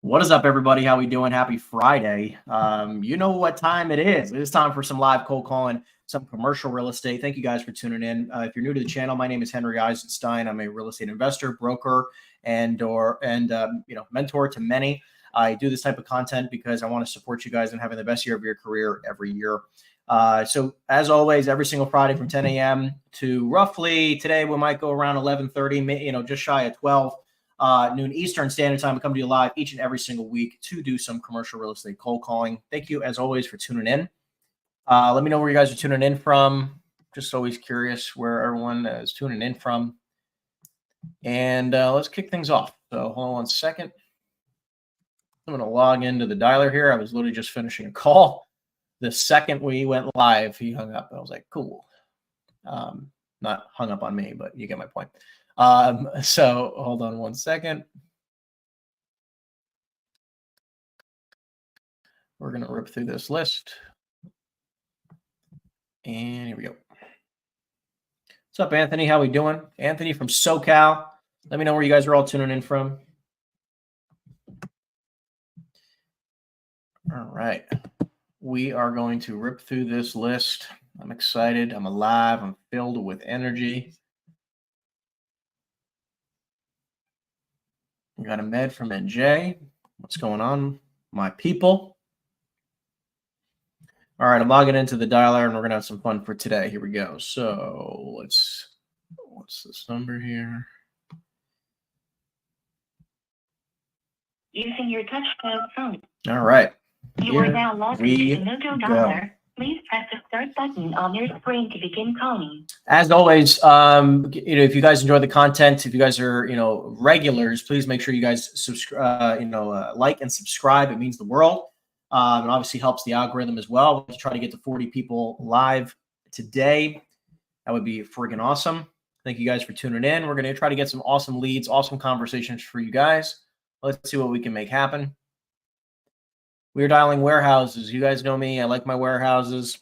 What is up, everybody? How we doing? Happy Friday. You know what time it is. It is time for some live cold calling, some commercial real estate. Thank you guys for tuning in. If you're new to the channel, my name is Henry Eisenstein. I'm a real estate investor, broker, and mentor to many. I do this type of content because I want to support you guys in having the best year of your career every year. So as always, every single Friday from 10 a.m. to roughly today, we might go around 11:30, just shy of 12. Noon Eastern Standard Time. We come to you live each and every single week to do some commercial real estate cold calling. Thank you, as always, for tuning in. Let me know where you guys are tuning in from. Just always curious where everyone is tuning in from. And let's kick things off. So hold on one second. I'm going to log into the dialer here. I was literally just finishing a call. The second we went live, he hung up. I was like, cool. Not hung up on me, but you get my point. So hold on one second. We're going to rip through this list. And here we go. What's up, Anthony? How we doing? Anthony from SoCal. Let me know where you guys are all tuning in from. All right. We are going to rip through this list. I'm excited. I'm alive. I'm filled with energy. We got Ahmed from NJ. What's going on, my people? All right, I'm logging into the dialer, and we're going to have some fun for today. Here we go. So what's this number here? Using your touchtone phone. All right. You are now logged into the Mojo dialer. Please press the start button on your screen to begin calling. As always, if you guys enjoy the content, if you guys are, regulars, please make sure you guys subscribe, like and subscribe. It means the world. It obviously helps the algorithm as well. We'll try to get to 40 people live today. That would be friggin' awesome. Thank you guys for tuning in. We're going to try to get some awesome leads, awesome conversations for you guys. Let's see what we can make happen. We're dialing warehouses. You guys know me. I like my warehouses.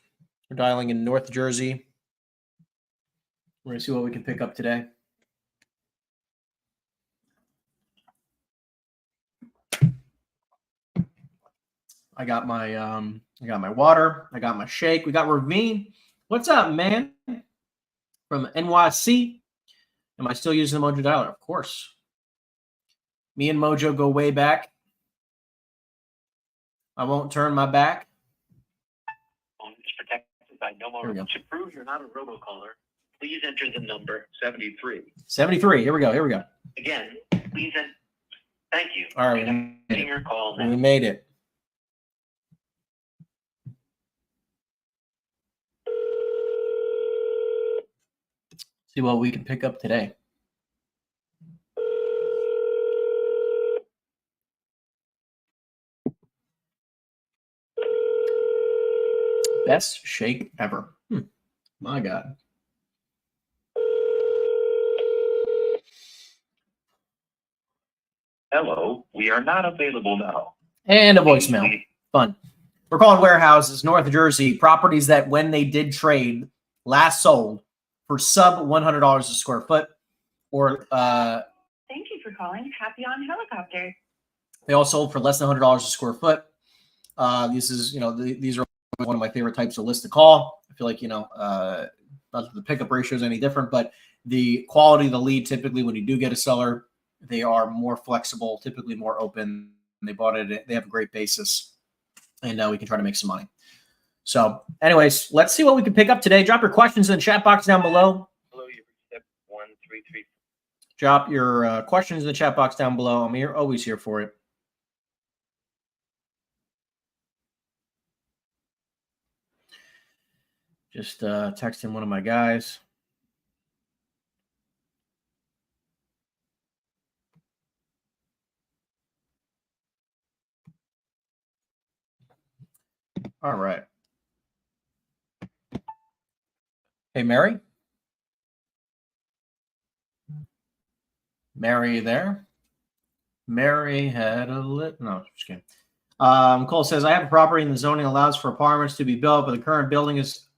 We're dialing in North Jersey. We're going to see what we can pick up today. I got my water. I got my shake. We got Ravine. What's up, man? From NYC. Am I still using the Mojo dialer? Of course. Me and Mojo go way back. I won't turn my back. Phone is protected by no more. To prove you're not a robocaller, please enter the number 73. 73. Here we go. Again, please enter. Thank you. All right. Getting your call now. We made it. See what we can pick up today. Best shake ever. My God. Hello, we are not available now. And a voicemail. Fun. We're calling warehouses, North Jersey, properties that when they did trade, last sold for sub $100 a square foot. Or thank you for calling Happy on Helicopter. They all sold for less than $100 a square foot. These are one of my favorite types of lists to call. I feel like, not that the pickup ratio is any different, but the quality of the lead, typically when you do get a seller, they are more flexible, typically more open. They bought it. They have a great basis, and we can try to make some money. So anyways, let's see what we can pick up today. Drop your questions in the chat box down below. Hello, you reached 133. Drop your questions in the chat box down below. I'm here, always here for it. Just texting one of my guys. All right. Hey, Mary. Mary, there? Mary had a no, just kidding. Cole says, I have a property and the zoning allows for apartments to be built, but the current building is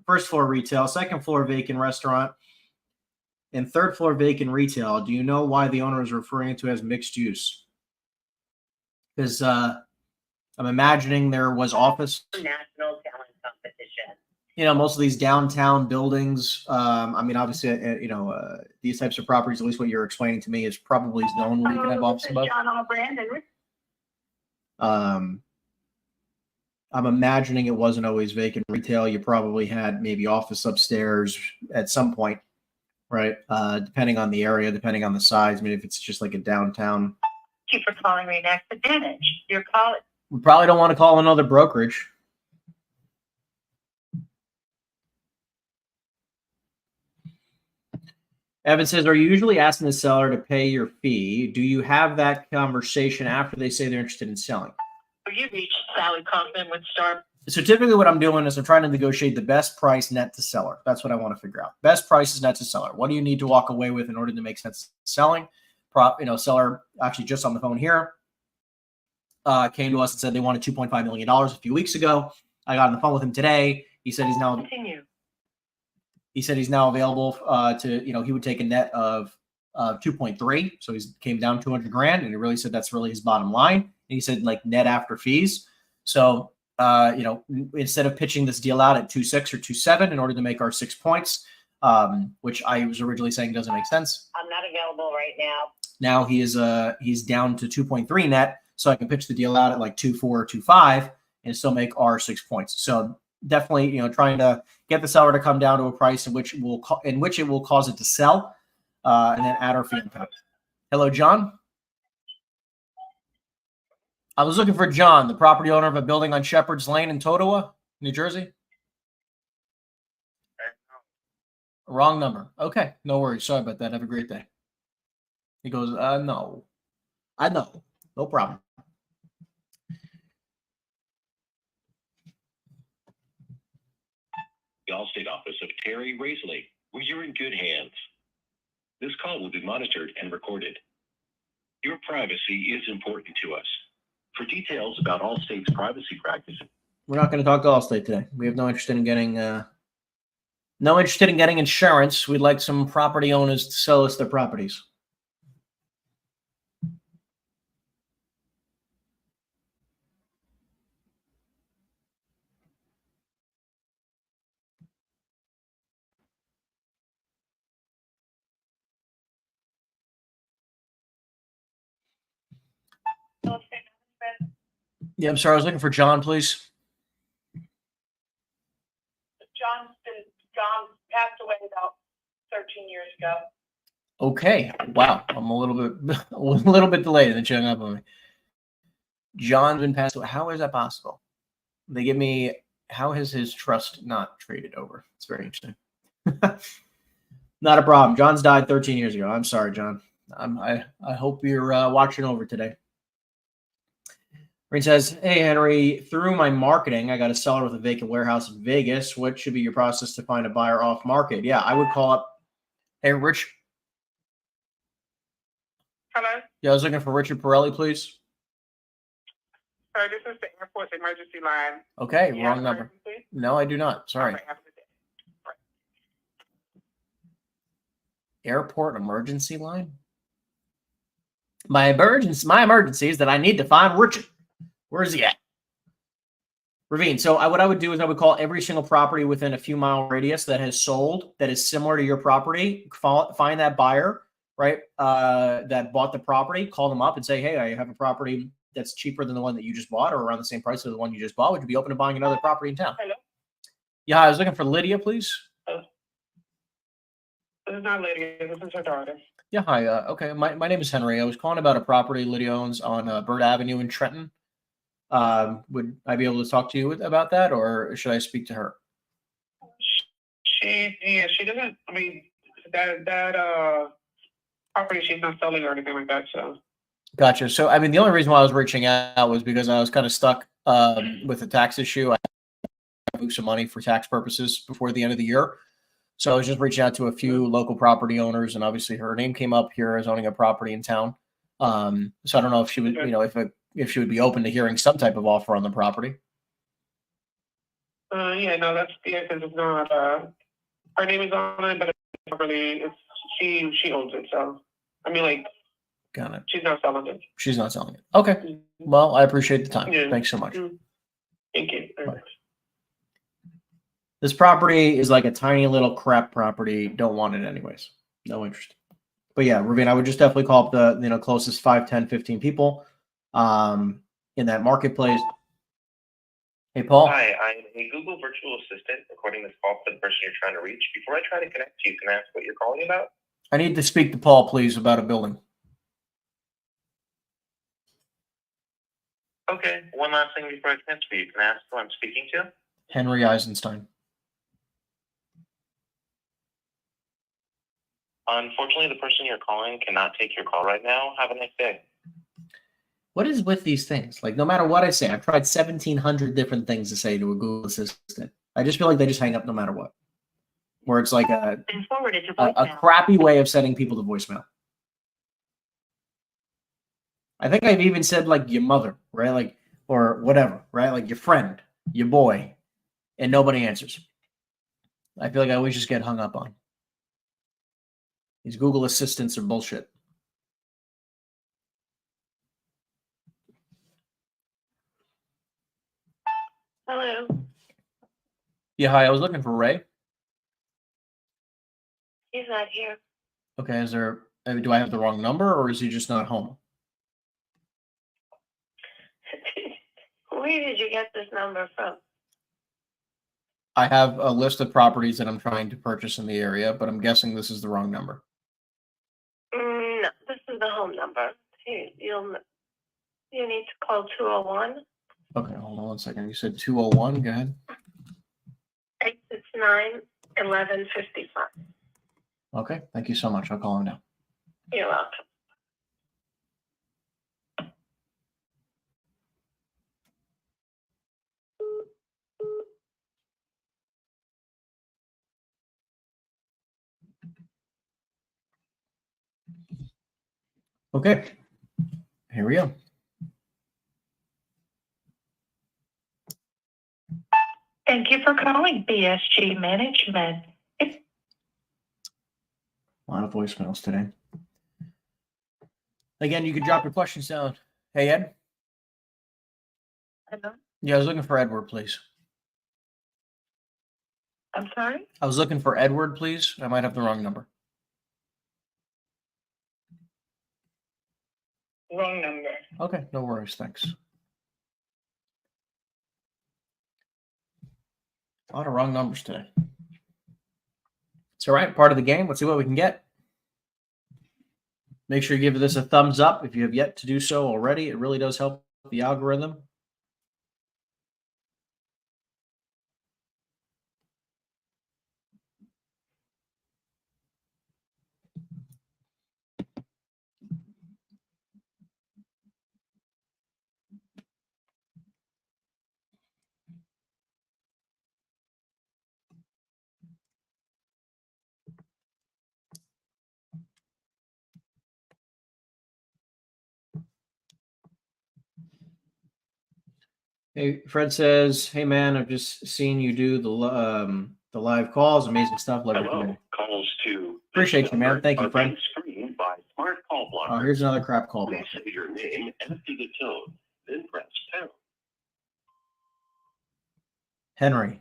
first floor retail, second floor vacant restaurant, and third floor vacant retail. Do you know why the owner is referring to as mixed use? Because I'm imagining there was office. National talent competition. You know, most of these downtown buildings. I mean, obviously, these types of properties, at least what you're explaining to me, is probably zone where you can have office above. John Brandon. I'm imagining it wasn't always vacant retail. You probably had maybe office upstairs at some point, right? Depending on the area, depending on the size. I mean, if it's just like a downtown. Thank you for calling Remax Advantage. Your call. We probably don't want to call another brokerage. Evan says, are you usually asking the seller to pay your fee? Do you have that conversation after they say they're interested in selling? You reached Sally Kaufman with Star. So typically what I'm doing is I'm trying to negotiate the best price net to seller. That's what I want to figure out. Best price is net to seller. What do you need to walk away with in order to make sense selling? Seller actually just on the phone here came to us and said they wanted $2.5 million a few weeks ago. I got on the phone with him today. He said he's now available he would take a net of 2.3. So he's came down 200 grand, and he really said that's really his bottom line. And he said like net after fees. So instead of pitching this deal out at 2.6 or 2.7 in order to make our 6 points, which I was originally saying doesn't make sense. I'm not available right now. Now he's down to 2.3 net, so I can pitch the deal out at like 2.4 or 2.5 and still make our 6 points. So definitely, trying to get the seller to come down to a price in which it will cause it to sell, and then add our fee impact. Hello, John. I was looking for John, the property owner of a building on Shepherd's Lane in Totowa, New Jersey. Wrong number. Okay, no worries. Sorry about that. Have a great day. He goes, no. I know. No problem. The Allstate office of Terry Raisley, where you're in good hands. This call will be monitored and recorded. Your privacy is important to us. For details about Allstate's privacy practices, we're not going to talk to Allstate today. We have no interest in getting insurance. We'd like some property owners to sell us their properties. Yeah, I'm sorry. I was looking for John, please. John passed away about 13 years ago. Okay. Wow. I'm a little bit delayed in showing up on me. John's been passed away. How is that possible? They give me, how has his trust not traded over? It's very interesting. Not a problem. John's died 13 years ago. I'm sorry, John. I hope you're watching over today. Green says, hey, Henry, through my marketing, I got a seller with a vacant warehouse in Vegas. What should be your process to find a buyer off market? Yeah, I would call up. Hey, Rich. Hello? Yeah, I was looking for Richard Pirelli, please. Sir, this is the airport's emergency line. Okay, wrong number. No, I do not. Sorry. Airport emergency line? My emergency is that I need to find Richard. Where is he at? Ravine. So what I would do is I would call every single property within a few mile radius that has sold that is similar to your property. Find that buyer, right? That bought the property. Call them up and say, hey, I have a property that's cheaper than the one that you just bought, or around the same price as the one you just bought. Would you be open to buying another property in town? Hello? Yeah, I was looking for Lydia, please. This is not Lydia. This is her daughter. Yeah, hi. Okay, my name is Henry. I was calling about a property Lydia owns on Bird Avenue in Trenton. Would I be able to talk to you about that, or should I speak to her? She doesn't. I mean, that property she's not selling or anything like that. So. Gotcha. So, I mean, the only reason why I was reaching out was because I was kind of stuck with the tax issue. I moved some money for tax purposes before the end of the year. So I was just reaching out to a few local property owners, and obviously her name came up here as owning a property in town. So I don't know if she would, if she would be open to hearing some type of offer on the property. Yeah, no, that's because it's not. Her name is on it, but it's really she owns it. So I mean, like, Got it. She's not selling it. She's not selling it. Okay. Well, I appreciate the time. Yeah. Thanks so much. Thank you. Bye. This property is like a tiny little crap property. Don't want it anyways. No interest. But yeah, Ravine, I would just definitely call up the closest 5, 10, 15 people in that marketplace. Hey, Paul. Hi, I'm a Google virtual assistant recording this call for the person you're trying to reach. Before I try to connect you, can I ask what you're calling about? I need to speak to Paul, please, about a building. Okay, one last thing before I transfer you. Can I ask who I'm speaking to? Henry Eisenstein. Unfortunately, the person you're calling cannot take your call right now. Have a nice day. What is with these things? Like, no matter what I say, I've tried 1,700 different things to say to a Google Assistant. I just feel like they just hang up no matter what. Where it's like a Been forwarded to a voicemail. crappy way of sending people to voicemail. I think I've even said like your mother, right? Like, or whatever, right? Like your friend, your boy, and nobody answers. I feel like I always just get hung up on. These Google Assistants are bullshit. Hello. Yeah, hi. I was looking for Ray. He's not here. Okay, is there? Do I have the wrong number, or is he just not home? Where did you get this number from? I have a list of properties that I'm trying to purchase in the area, but I'm guessing this is the wrong number. No, this is the home number. You need to call 201 Okay, hold on one second. You said 201. Go ahead. 869 1155. Okay, thank you so much. I'll call him now. You're welcome. Okay, here we go. Thank you for calling BSG Management. A lot of voicemails today. Again, you can drop your questions down. Hey, Ed? Hello? Yeah, I was looking for Edward, please. I'm sorry? I was looking for Edward, please. I might have the wrong number. Wrong number. Okay, no worries. Thanks. A lot of wrong numbers today. It's all right. Part of the game. Let's see what we can get. Make sure you give this a thumbs up if you have yet to do so already. It really does help the algorithm. Hey, Fred says, "Hey man, I've just seen you do the live calls. Amazing stuff. Love your Hello. community." Calls to Appreciate you, man. Thank you, are Fred. being screened by smart call Oh, blocker. here's another crap call. Please say your name after the tone, then press pound. Henry.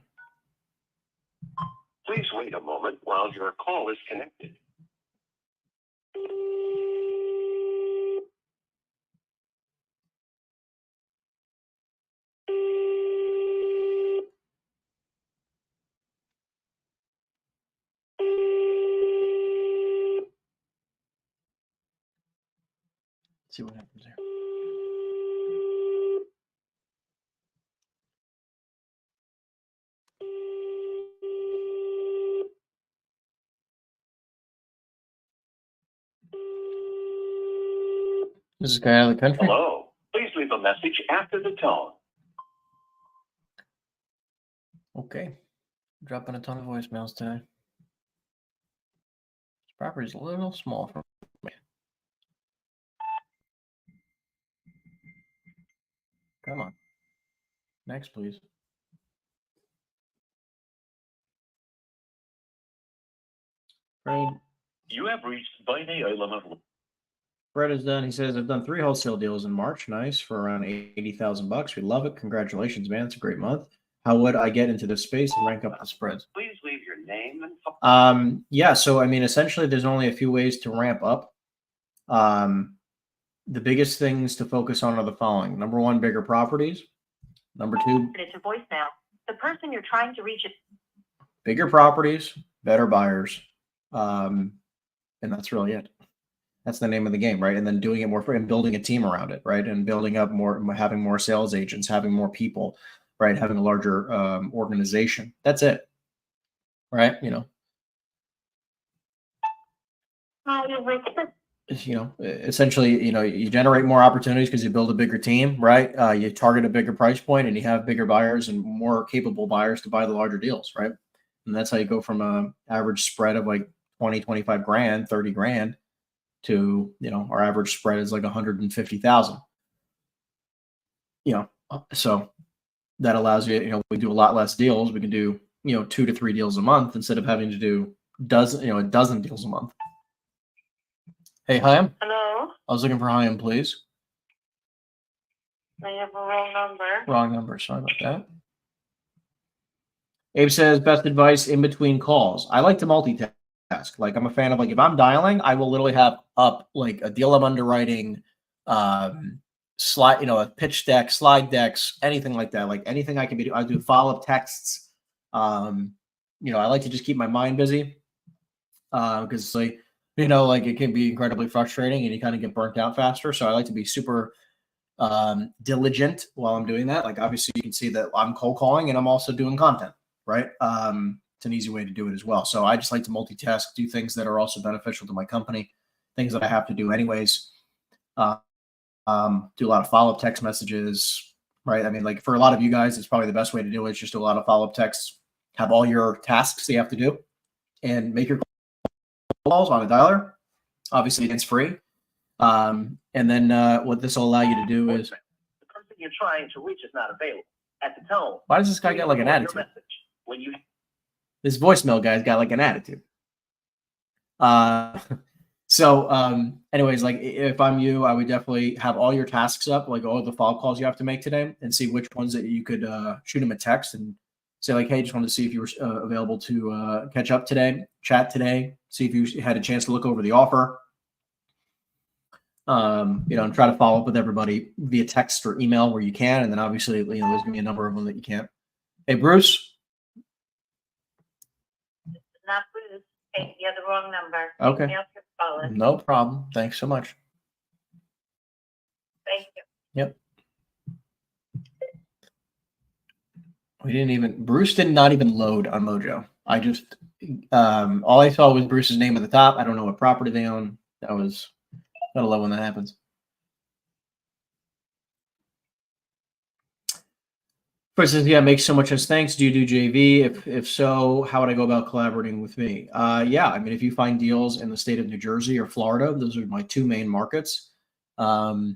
Please wait a moment while your call is connected. Let's see what happens here. Is this guy out of the country? Hello. Please leave a message after the tone. Okay. Dropping a ton of voicemails today. This property's a little small for me. Come on. Next, please. Rain. You have reached Bine Island. Fred is done. He says, I've done 3 wholesale deals in March. Nice, for around $80,000. We love it. Congratulations, man. It's a great month. How would I get into this space and rank up the spreads? Please leave your name and Yeah, so I mean, essentially there's only a few ways to ramp up. The biggest things to focus on are the following. Number 1, bigger properties. Number 2, It's a voicemail. The person you're trying to reach is bigger properties, better buyers. And that's really it. That's the name of the game, right? And then doing it more and building a team around it, right? And building up more, having more sales agents, having more people, right? Having a larger organization. That's it, right? Essentially, you generate more opportunities because you build a bigger team, right? You target a bigger price point and you have bigger buyers and more capable buyers to buy the larger deals, right? And that's how you go from an average spread of like 20, 25 grand, 30 grand to, our average spread is like 150,000. So that allows you, we do a lot less deals. We can do, 2 to 3 deals a month instead of having to do a dozen deals a month. Hey, Hyam. hello. I was looking for Hyam, please. I have a wrong number. Wrong number. Sorry about that. Abe says, best advice in between calls. I like to multitask. Like, I'm a fan of, like, if I'm dialing, I will literally have up like a deal I'm underwriting, slide, a pitch deck, slide decks, anything like that. Like anything I can be, I do follow-up texts. I like to just keep my mind busy. Because like, it can be incredibly frustrating and you kind of get burnt out faster. So I like to be super diligent while I'm doing that. Like, obviously you can see that I'm cold calling and I'm also doing content, right? It's an easy way to do it as well. So I just like to multitask, do things that are also beneficial to my company, things that I have to do anyways. Do a lot of follow-up text messages, right? I mean, like for a lot of you guys, it's probably the best way to do it. Is just do a lot of follow-up texts, have all your tasks that you have to do, and make your calls on a dialer. Obviously, it's free. And then what this will allow you to do is, the person you're trying to reach is not available. At the tone, why does this guy get like an attitude? when you This voicemail guy's got like an attitude. Anyways, like if I'm you, I would definitely have all your tasks up, like all the follow calls you have to make today, and see which ones that you could shoot him a text and say like, hey, just wanted to see if you were available to catch up today, chat today, see if you had a chance to look over the offer. And try to follow up with everybody via text or email where you can. And then obviously, there's going to be a number of them that you can't. Hey, Bruce. Not Bruce. Hey, you have the wrong number. Okay. Anything else you're calling? No problem. Thanks so much. Thank you. Yep. Bruce did not even load on Mojo. I just, all I saw was Bruce's name at the top. I don't know what property they own. That was, gotta love when that happens. First says, yeah, makes so much sense. Thanks. Do you do JV? If so, how would I go about collaborating with me? Yeah, I mean, if you find deals in the state of New Jersey or Florida, those are my 2 main markets. Obviously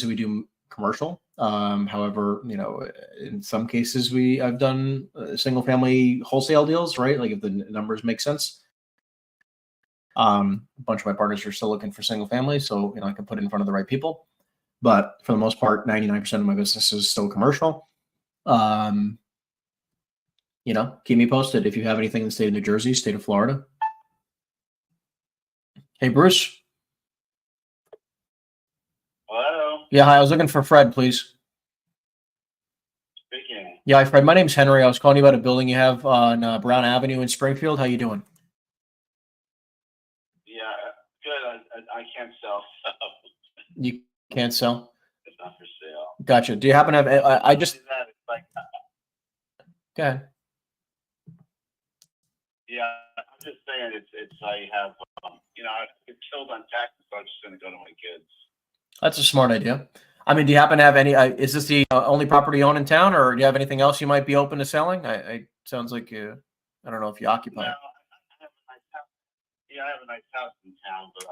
we do commercial. However, in some cases I've done single family wholesale deals, right? Like if the numbers make sense. A bunch of my partners are still looking for single family, so I can put it in front of the right people. But for the most part, 99% of my business is still commercial. Keep me posted if you have anything in the state of New Jersey, state of Florida. Hey, Bruce. hello Yeah, hi. I was looking for Fred, please. speaking. Yeah, hi, Fred. My name's Henry. I was calling you about a building you have on Brown Avenue in Springfield. How you doing? Yeah, good. I can't sell. You can't sell? It's not for sale. Gotcha. Do you happen to have, I just, That it's like, go ahead. yeah, I'm just saying it's I have it's killed on taxes, so I'm just gonna go to my kids. That's a smart idea. I mean, do you happen to have any, is this the only property you own in town, or do you have anything else you might be open to selling? I sounds like you, I don't know if you occupy. No, I have a nice house. Yeah, I have a nice house in town, but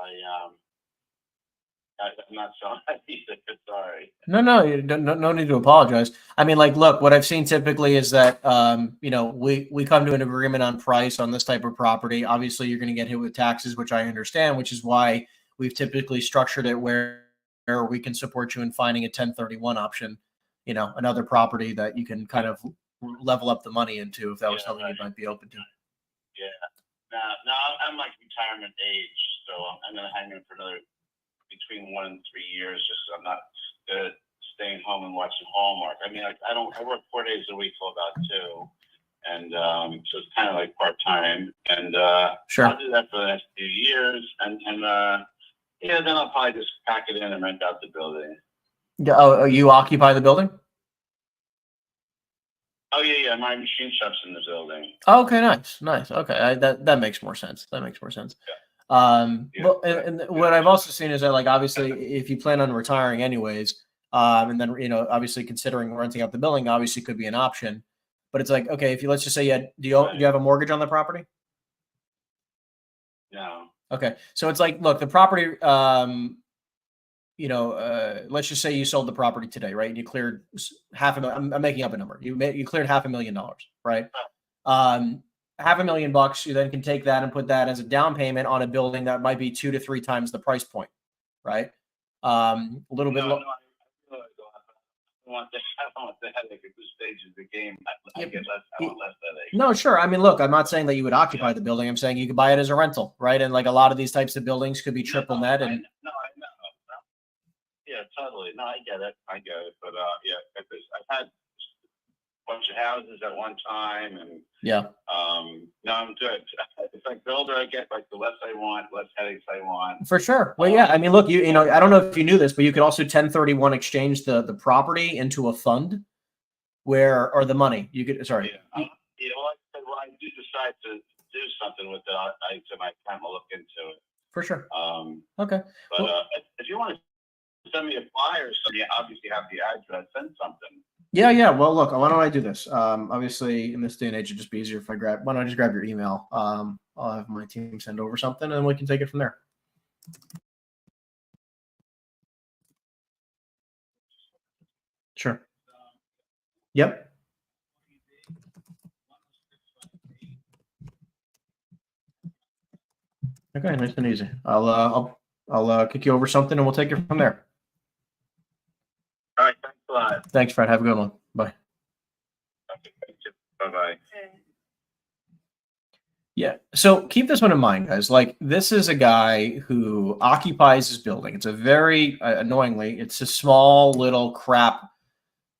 I'm not selling that either. Sorry. No, no need to apologize. I mean, like, look, what I've seen typically is that, we come to an agreement on price on this type of property. Obviously, you're going to get hit with taxes, which I understand, which is why we've typically structured it where we can support you in finding a 1031 option, you know, another property that you can kind of level up the money into if that was something you might be open to. Yeah. No, I'm like retirement age, so I'm going to hang in for another between 1 and 3 years, just so I'm not staying home and watching Hallmark. I mean, I work 4 days a week till about 2. And so it's kind of like part-time. And Sure. I'll do that for the next few years. And yeah, then I'll probably just pack it in and rent out the building. Oh, you occupy the building? Oh, yeah. My machine shop's in the building. Okay, nice. Okay, that makes more sense. That makes more sense. Yeah. Well, and what I've also seen is that, like, obviously, if you plan on retiring anyways, and then, you know, obviously considering renting out the building obviously could be an option. But it's like, okay, if you, let's just say do you have a mortgage on the property? No. Okay, so it's like, look, the property, you know, let's just say you sold the property today, right? And you cleared $500,000. I'm making up a number. You cleared $500,000, right? $500,000. You then can take that and put that as a down payment on a building that might be 2 to 3 times the price point, right? A little bit. No, I don't want the headache at this stage of the game. I want less headache. No, sure. I mean, look, I'm not saying that you would occupy the building. I'm saying you could buy it as a rental, right? And like a lot of these types of buildings could be triple net. And I know. Yeah, totally. No, I get it. But yeah, I've had a bunch of houses at one time, and yeah. No, I'm good. It's like the older I get, like the less I want, less headaches I want. For sure. Well, yeah. I mean, look, you know, I don't know if you knew this, but you could also 1031 exchange the property into a fund or the money. You could, sorry. Yeah. Well, I do decide to do something with it. I might kind of look into it. For sure. Okay. But well, if you want to send me a flyer, so you obviously have the address, send something. Yeah. Well, look, why don't I do this? Obviously, in this day and age, it'd just be easier if why don't I just grab your email? I'll have my team send over something, and we can take it from there. Sure. Yep. Okay, nice and easy. I'll kick you over something, and we'll take it from there. All right. Thanks a lot. Thanks, Fred. Have a good one. Bye. Okay. Bye-bye. Yeah. So keep this one in mind, guys. Like, this is a guy who occupies his building. It's a very annoyingly, it's a small little crap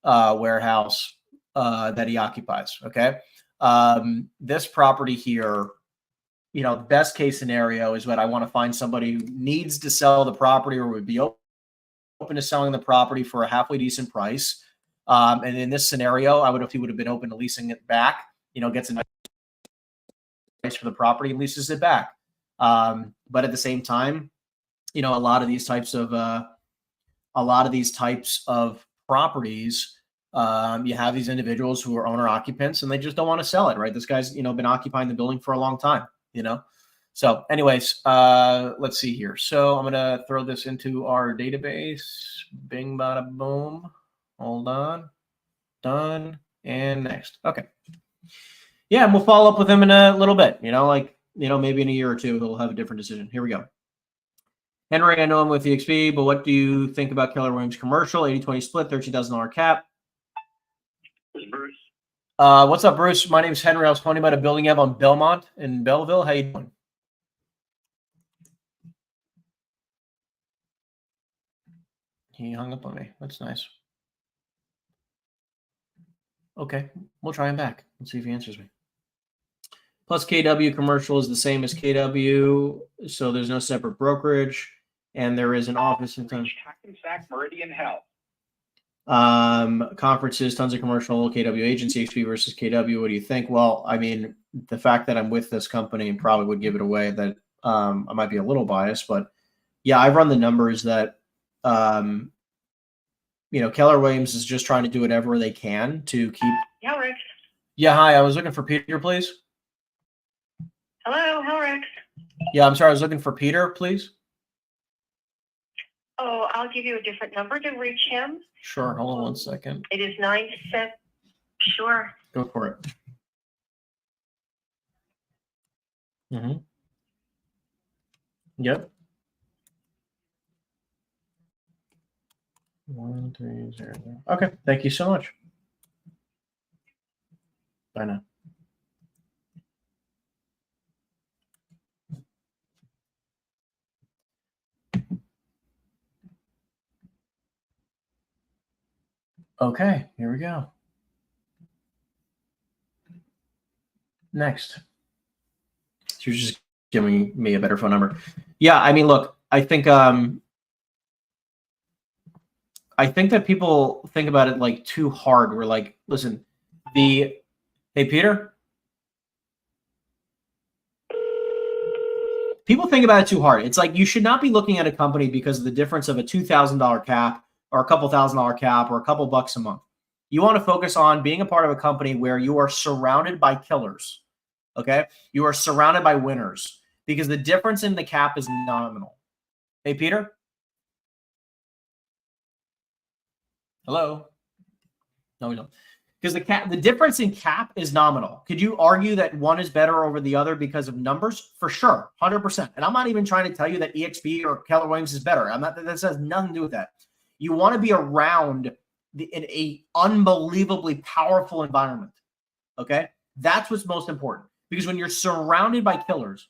warehouse that he occupies. Okay. This property here, you know, the best case scenario is what I want to find somebody who needs to sell the property or would be open to selling the property for a halfway decent price. And in this scenario, I would if he would have been open to leasing it back, you know, gets a nice price for the property and leases it back. But at the same time, you know, a lot of these types of properties, you have these individuals who are owner occupants and they just don't want to sell it, right? This guy's, you know, been occupying the building for a long time, you know? So anyways, let's see here. So I'm going to throw this into our database. Bing, bada, boom. Hold on. Done. And next. Okay. Yeah. And we'll follow up with him in a little bit, you know, like, you know, maybe in a year or two, he'll have a different decision. Here we go. Henry, I know I'm with EXP, but what do you think about Keller Williams commercial, 80-20 split, $13,000 cap? This is Bruce. What's up, Bruce? My name is Henry. I was calling about a building you have on Belmont in Belleville. How you doing? He hung up on me. That's nice. Okay, we'll try him back. Let's see if he answers me. Plus KW commercial is the same as KW, so there's no separate brokerage, and there is an office in town. Hackensack Meridian Health. Conferences, tons of commercial, KW agency, XP versus KW. What do you think? Well, I mean, the fact that I'm with this company probably would give it away that I might be a little biased, but yeah, I've run the numbers that you know, Keller Williams is just trying to do whatever they can to keep. Helrix. Yeah, hi. I was looking for Peter, please. Hello, Helrix. Yeah, I'm sorry. I was looking for Peter, please. Oh, I'll give you a different number to reach him. Sure. Hold on one second. It is 9-7. Sure. Go for it. Mm-hmm. Yep. 1300. Okay, thank you so much. Bye now. Okay, here we go. Next. So you're just giving me a better phone number. Yeah, I mean, look, I think that people think about it like too hard. We're like, listen, hey Peter. People think about it too hard. It's like you should not be looking at a company because of the difference of a $2,000 cap or a couple $1,000 cap or a couple bucks a month. You want to focus on being a part of a company where you are surrounded by killers. Okay? You are surrounded by winners because the difference in the cap is nominal. Hey, Peter? Hello? No, we don't. Because the difference in cap is nominal. Could you argue that one is better over the other because of numbers? For sure, 100%. And I'm not even trying to tell you that EXP or Keller Williams is better. That has nothing to do with that. You want to be around in a unbelievably powerful environment. Okay? That's what's most important. Because when you're surrounded by killers,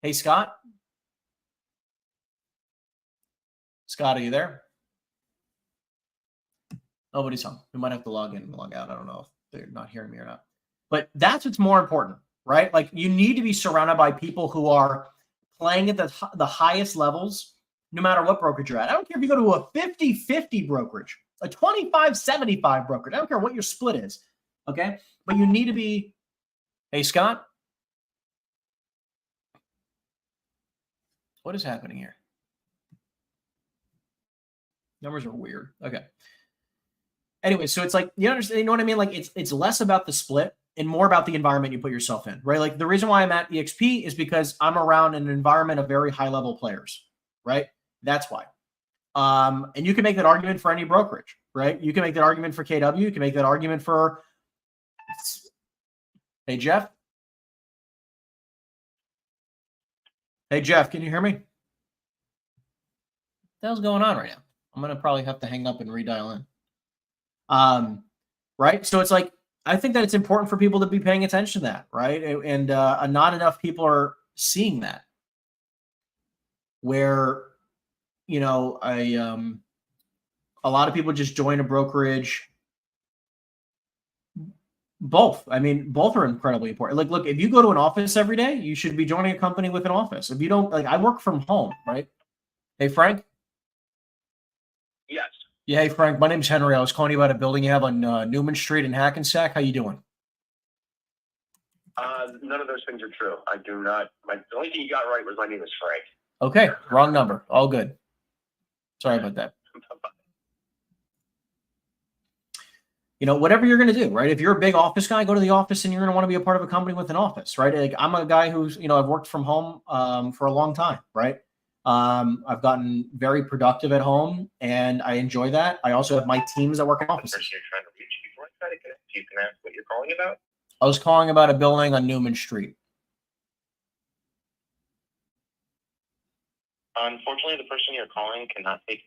hey, Scott? Scott, are you there? Nobody's home. We might have to log in and log out. I don't know if they're not hearing me or not. But that's what's more important, right? Like you need to be surrounded by people who are playing at the highest levels, no matter what brokerage you're at. I don't care if you go to a 50-50 brokerage, a 25-75 brokerage. I don't care what your split is, okay? But you need to be, hey, Scott? What is happening here? Numbers are weird. Okay. Anyway, so it's like, you understand, you know what I mean? Like it's less about the split and more about the environment you put yourself in, right? Like the reason why I'm at EXP is because I'm around an environment of very high level players, right? That's why. And you can make that argument for any brokerage, right? You can make that argument for KW. You can make that argument for, hey, Jeff. Hey, Jeff, can you hear me? What the hell's going on right now? I'm going to probably have to hang up and redial in. Right. So it's like, I think that it's important for people to be paying attention to that. Right. And not enough people are seeing that where, you know, a lot of people just join a brokerage. Both. I mean, both are incredibly important. Like, look, if you go to an office every day, you should be joining a company with an office. If you don't, like, I work from home, right? Hey, Frank. Yes. Yeah, hey, Frank, my name's Henry. I was calling you about a building you have on Newman Street in Hackensack. How you doing? None of those things are true. I do not. The only thing you got right was my name is Frank. Okay, wrong number. All good. Sorry about that. You know, whatever you're going to do, right? If you're a big office guy, go to the office and you're going to want to be a part of a company with an office, right? Like I'm a guy who's, you know, I've worked from home for a long time, right? I've gotten very productive at home and I enjoy that. I also have my teams that work in offices. The person you're trying to reach, before I try to connect you, can ask what you're calling about? I was calling about a building on Newman Street. Unfortunately, the person you're calling cannot take it.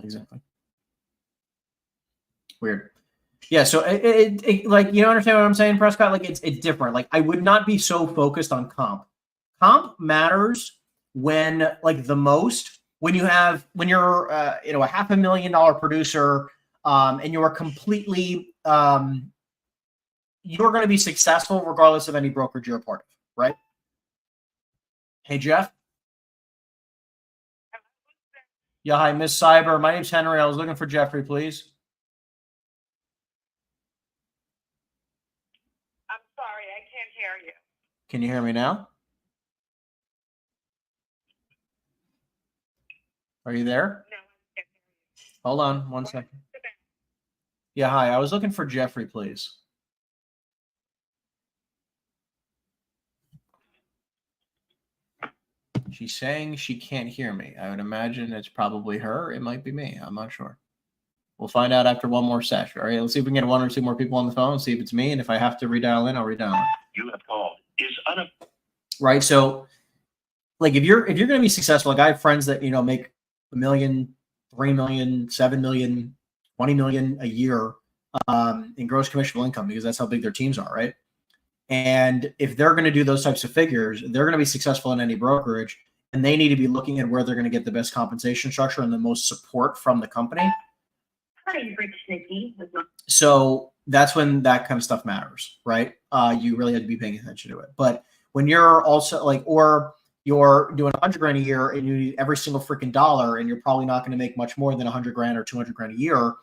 Exactly. Weird. Yeah, so it like, you understand what I'm saying, Prescott? Like it's different. Like I would not be so focused on comp. Comp matters when like the most when you're you know, a $500,000 producer and you are completely you're going to be successful regardless of any brokerage you're a part of, right? Hey, Jeff. Yeah, hi, Miss Cyber. My name's Henry. I was looking for Jeffrey, please. I'm sorry, I can't hear you. Can you hear me now? Are you there? No, I can't hear you. Hold on one second. Yeah, hi. I was looking for Jeffrey, please. She's saying she can't hear me. I would imagine it's probably her. It might be me. I'm not sure. We'll find out after one more session. All right, let's see if we can get one or two more people on the phone, see if it's me. And if I have to redial in, I'll redial in. You have called is right. So like if you're going to be successful, like I have friends that, you know, make $1 million, 3 million, 7 million, 20 million a year in gross commissionable income, because that's how big their teams are, right? And if they're going to do those types of figures, they're going to be successful in any brokerage, and they need to be looking at where they're going to get the best compensation structure and the most support from the company. Hi, you've reached Nikki. So that's when that kind of stuff matters, right? You really have to be paying attention to it. But when you're also like, or you're doing $100,000 a year and you need every single freaking dollar, and you're probably not going to make much more than $100,000 or $200,000 a year,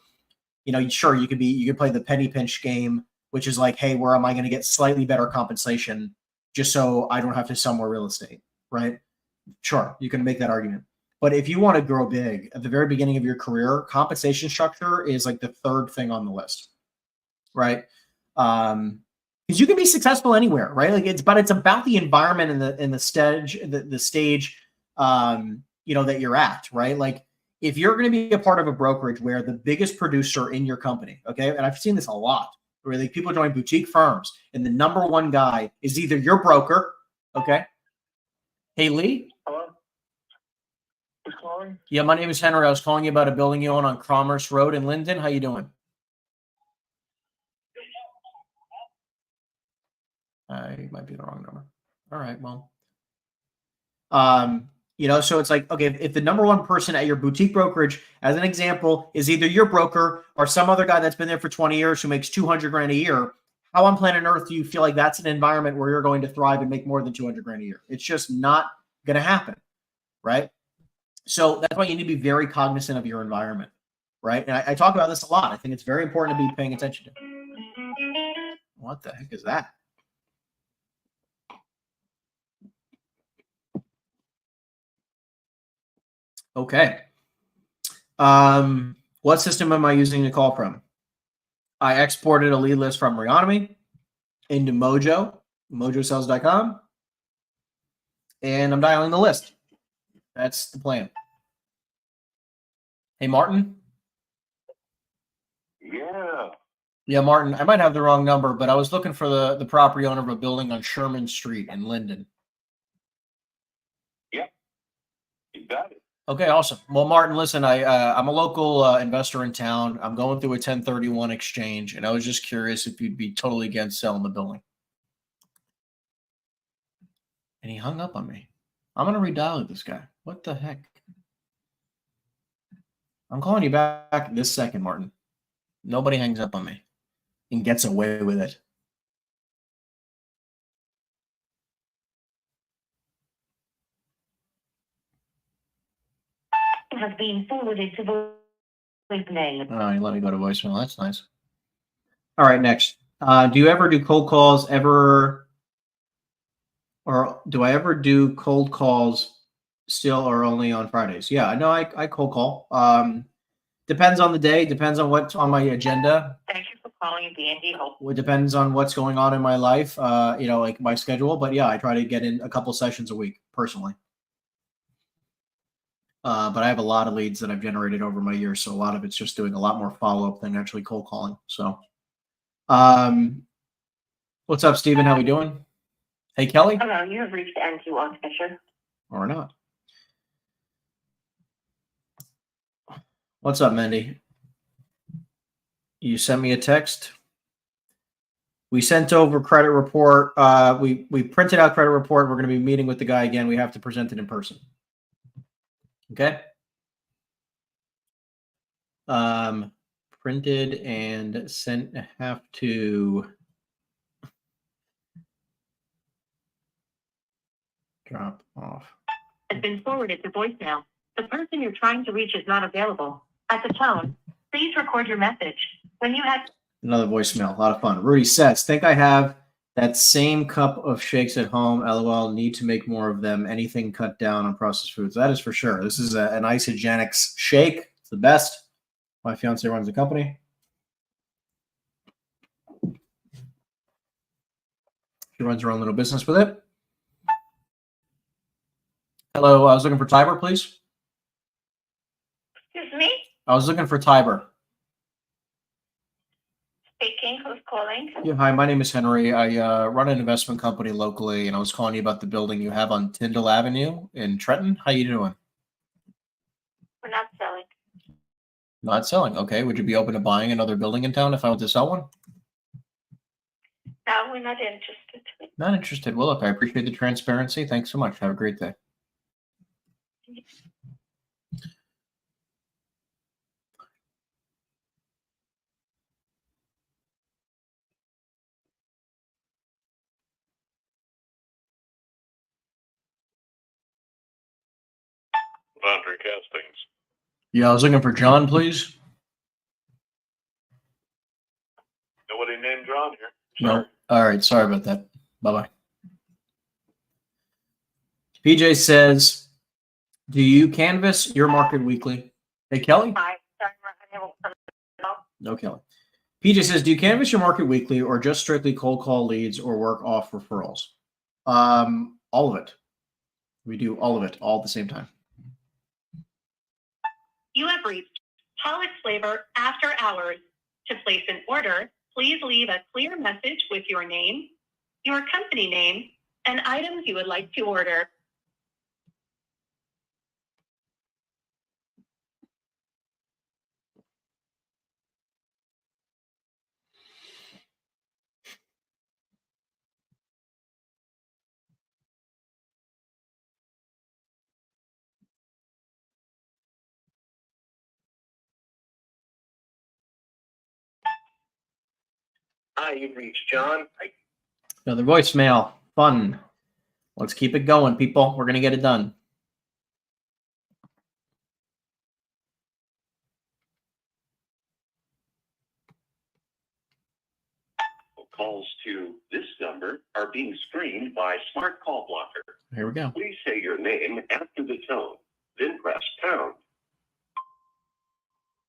you know, sure, you could play the penny pinch game, which is like, hey, where am I going to get slightly better compensation just so I don't have to sell more real estate, right? Sure, you can make that argument. But if you want to grow big at the very beginning of your career, compensation structure is like the third thing on the list, right? Because you can be successful anywhere, right? Like it's about the environment and the stage, the stage, you know, that you're at, right? Like if you're going to be a part of a brokerage where the biggest producer in your company, okay, and I've seen this a lot, where like people join boutique firms and the number one guy is either your broker, okay? Hey, Lee. Hello? Who's calling? Yeah, my name is Henry. I was calling you about a building you own on Commerce Road in Linden. How you doing? It might be the wrong number. All right, well. You know, so it's like, okay, if the number one person at your boutique brokerage, as an example, is either your broker or some other guy that's been there for 20 years who makes $200,000 a year, how on planet Earth do you feel like that's an environment where you're going to thrive and make more than $200,000 a year? It's just not going to happen, right? So that's why you need to be very cognizant of your environment, right? And I talk about this a lot. I think it's very important to be paying attention to. What the heck is that? Okay. What system am I using to call from? I exported a lead list from Reonomy into Mojo, mojosales.com, and I'm dialing the list. That's the plan. Hey, Martin? Yeah. Yeah, Martin, I might have the wrong number, but I was looking for the property owner of a building on Sherman Street in Linden. You got it. Okay, awesome. Well, Martin, listen, I'm a local investor in town. I'm going through a 1031 exchange, and I was just curious if you'd be totally against selling the building. And he hung up on me. I'm going to redial this guy. What the heck? I'm calling you back this second, Martin. Nobody hangs up on me and gets away with it. Has been forwarded to voicemail. Oh, you let me go to voicemail. That's nice. All right, next. Do you ever do cold calls or do I ever do cold calls still or only on Fridays? Yeah, no, I cold call. Depends on the day, depends on what's on my agenda. Thank you for calling DND Hope. It depends on what's going on in my life, you know, like my schedule. But yeah, I try to get in a couple sessions a week personally. But I have a lot of leads that I've generated over my years, so a lot of it's just doing a lot more follow-up than actually cold calling. So, what's up, Steven? How we doing? Hey, Kelly? Hello, you have reached NQ on Fisher. Or not. What's up, Mandy? You sent me a text. We sent over credit report. We printed out credit report. We're going to be meeting with the guy again. We have to present it in person. Okay. Printed and sent. Have to drop off. Has been forwarded to voicemail. The person you're trying to reach is not available. At the tone, please record your message. When you have Another voicemail. A lot of fun. Rudy says, think I have that same cup of shakes at home. LOL. Need to make more of them. Anything cut down on processed foods. That is for sure. This is an Isogenics shake. It's the best. My fiance runs the company. She runs her own little business with it. Hello. I was looking for Tiber, please. Excuse me? I was looking for Tiber. Speaking. Who's calling? Yeah, hi, my name is Henry. I run an investment company locally, and I was calling you about the building you have on Tyndall Avenue in Trenton. How you doing? We're not selling. Not selling. Okay. Would you be open to buying another building in town if I want to sell one? No, we're not interested. Not interested. Well, look, I appreciate the transparency. Thanks so much. Have a great day. Laundry castings. Yeah, I was looking for John, please. Nobody named John here. No. All right. Sorry about that. Bye-bye. PJ says, do you canvas your market weekly? Hey, Kelly? Hi, sorry, I won't come. No, Kelly. PJ says, do you canvas your market weekly or just strictly cold call leads or work off referrals? All of it. We do all of it all at the same time. You have reached Pollock Flavor After Hours. To place an order, please leave a clear message with your name, your company name, and items you would like to order. Hi, you've reached John. Another voicemail. Fun. Let's keep it going, people. We're going to get it done. Calls to this number are being screened by Smart Call Blocker. Here we go. Please say your name after the tone, then press pound.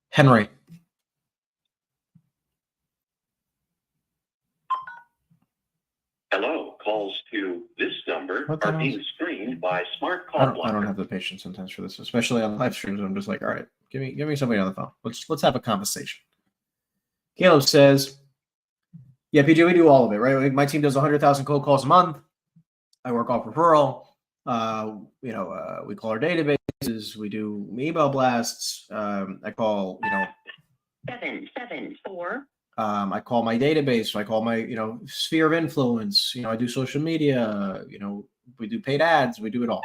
Henry. Hello, calls to this number What the are hell being is- screened by Smart I Call don't Blocker. have the patience sometimes for this, especially on live streams. I'm just like, all right, give me somebody on the phone. Let's have a conversation. Caleb says, yeah, PJ, we do all of it, right? My team does 100,000 cold calls a month. I work off referral. We call our databases. We do email blasts. I call, 774. I call my database. I call my, sphere of influence. I do social media. We do paid ads. We do it all.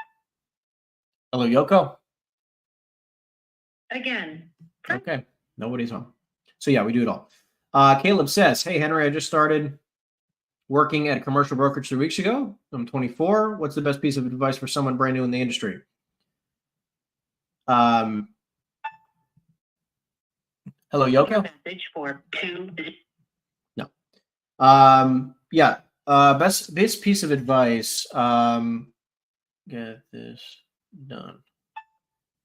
Hello, Yoko. Again. Okay. Nobody's home. So yeah, we do it all. Caleb says, hey, Henry, I just started working at a commercial brokerage 3 weeks ago. I'm 24. What's the best piece of advice for someone brand new in the industry? Hello, Yoko. Message for 2. No. Best piece of advice. Get this done.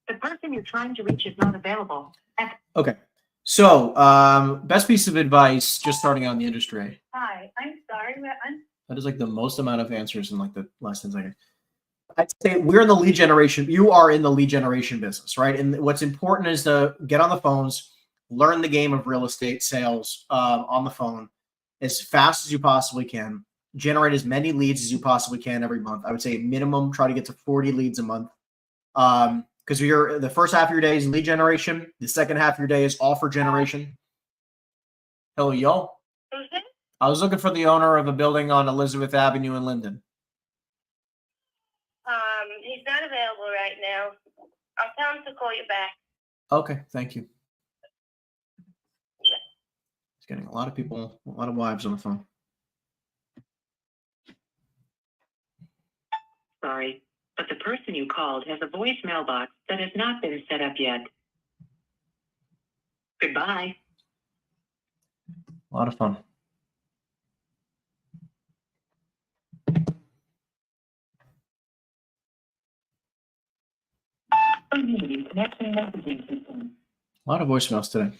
The person you're trying to reach is not available. Okay. So, best piece of advice, just starting out in the industry. Hi, I'm sorry, That is like the most amount of answers in like the last 10 seconds. I'd say we're in the lead generation. You are in the lead generation business, right? And what's important is to get on the phones, learn the game of real estate sales on the phone as fast as you possibly can. Generate as many leads as you possibly can every month. I would say minimum, try to get to 40 leads a month. Because the first half of your day is lead generation. The second half of your day is offer generation. Hello, y'all. Who's this? I was looking for the owner of a building on Elizabeth Avenue in Linden. He's not available right now. I'll tell him to call you back. Okay, thank you. He's getting a lot of people, a lot of wives on the phone. Sorry, but the person you called has a voicemail box that has not been set up yet. Goodbye. A lot of fun. A lot of voicemails today.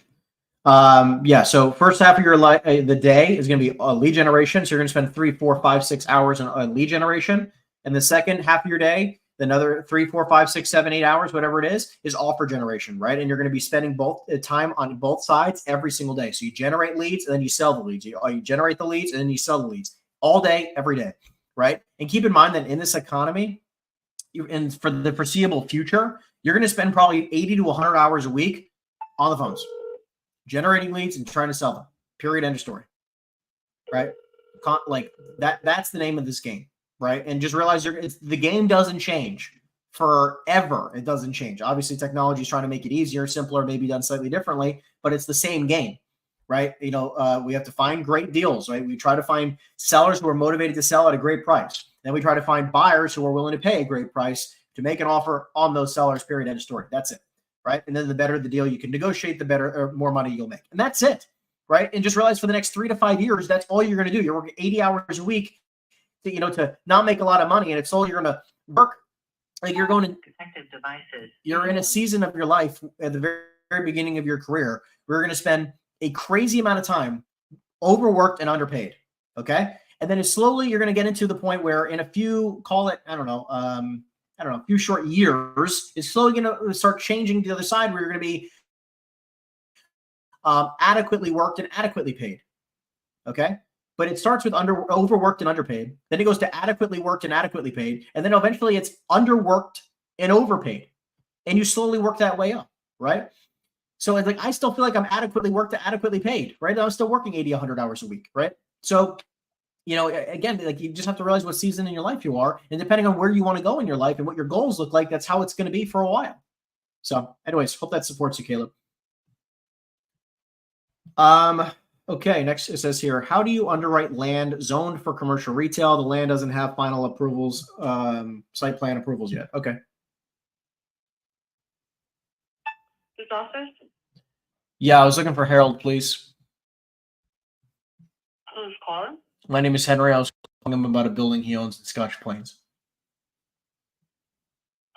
So first half of your the day is going to be lead generation. So you're going to spend 3, 4, 5, 6 hours on lead generation. And the second half of your day, another 3, 4, 5, 6, 7, 8 hours, whatever it is offer generation, right? And you're going to be spending both time on both sides every single day. So you generate leads and then you sell the leads. You generate the leads and then you sell the leads all day, every day, right? And keep in mind that in this economy, for the foreseeable future, you're going to spend probably 80 to 100 hours a week on the phones, generating leads and trying to sell them. Period. End of story. Right? Like that's the name of this game, right? And just realize the game doesn't change forever. It doesn't change. Obviously, technology is trying to make it easier, simpler, maybe done slightly differently, but it's the same game, right? We have to find great deals, right? We try to find sellers who are motivated to sell at a great price. Then we try to find buyers who are willing to pay a great price to make an offer on those sellers. Period. End of story. That's it, right? And then the better the deal you can negotiate, the better or more money you'll make, and that's it. Right. And just realize for the next 3 to 5 years, that's all you're going to do. You're working 80 hours a week to not make a lot of money. And it's all you're going to work. Like you're going to Detective devices. You're in a season of your life at the very, very beginning of your career. We're going to spend a crazy amount of time overworked and underpaid. Okay. And then slowly you're going to get into the point where in a few, call it, a few short years, it's slowly going to start changing to the other side where you're going to be adequately worked and adequately paid. Okay. But it starts with overworked and underpaid. Then it goes to adequately worked and adequately paid. And then eventually it's underworked and overpaid. And you slowly work that way up. Right. So it's like, I still feel like I'm adequately worked to adequately paid. Right. I'm still working 80, 100 hours a week. Right. So, again, like you just have to realize what season in your life you are. And depending on where you want to go in your life and what your goals look like, that's how it's going to be for a while. So anyways, hope that supports you, Caleb. Okay, next it says here, how do you underwrite land zoned for commercial retail? The land doesn't have final approvals, site plan approvals yet. Okay. Whose office? Yeah, I was looking for Harold, please. Who's calling? My name is Henry. I was calling him about a building he owns in Scotch Plains.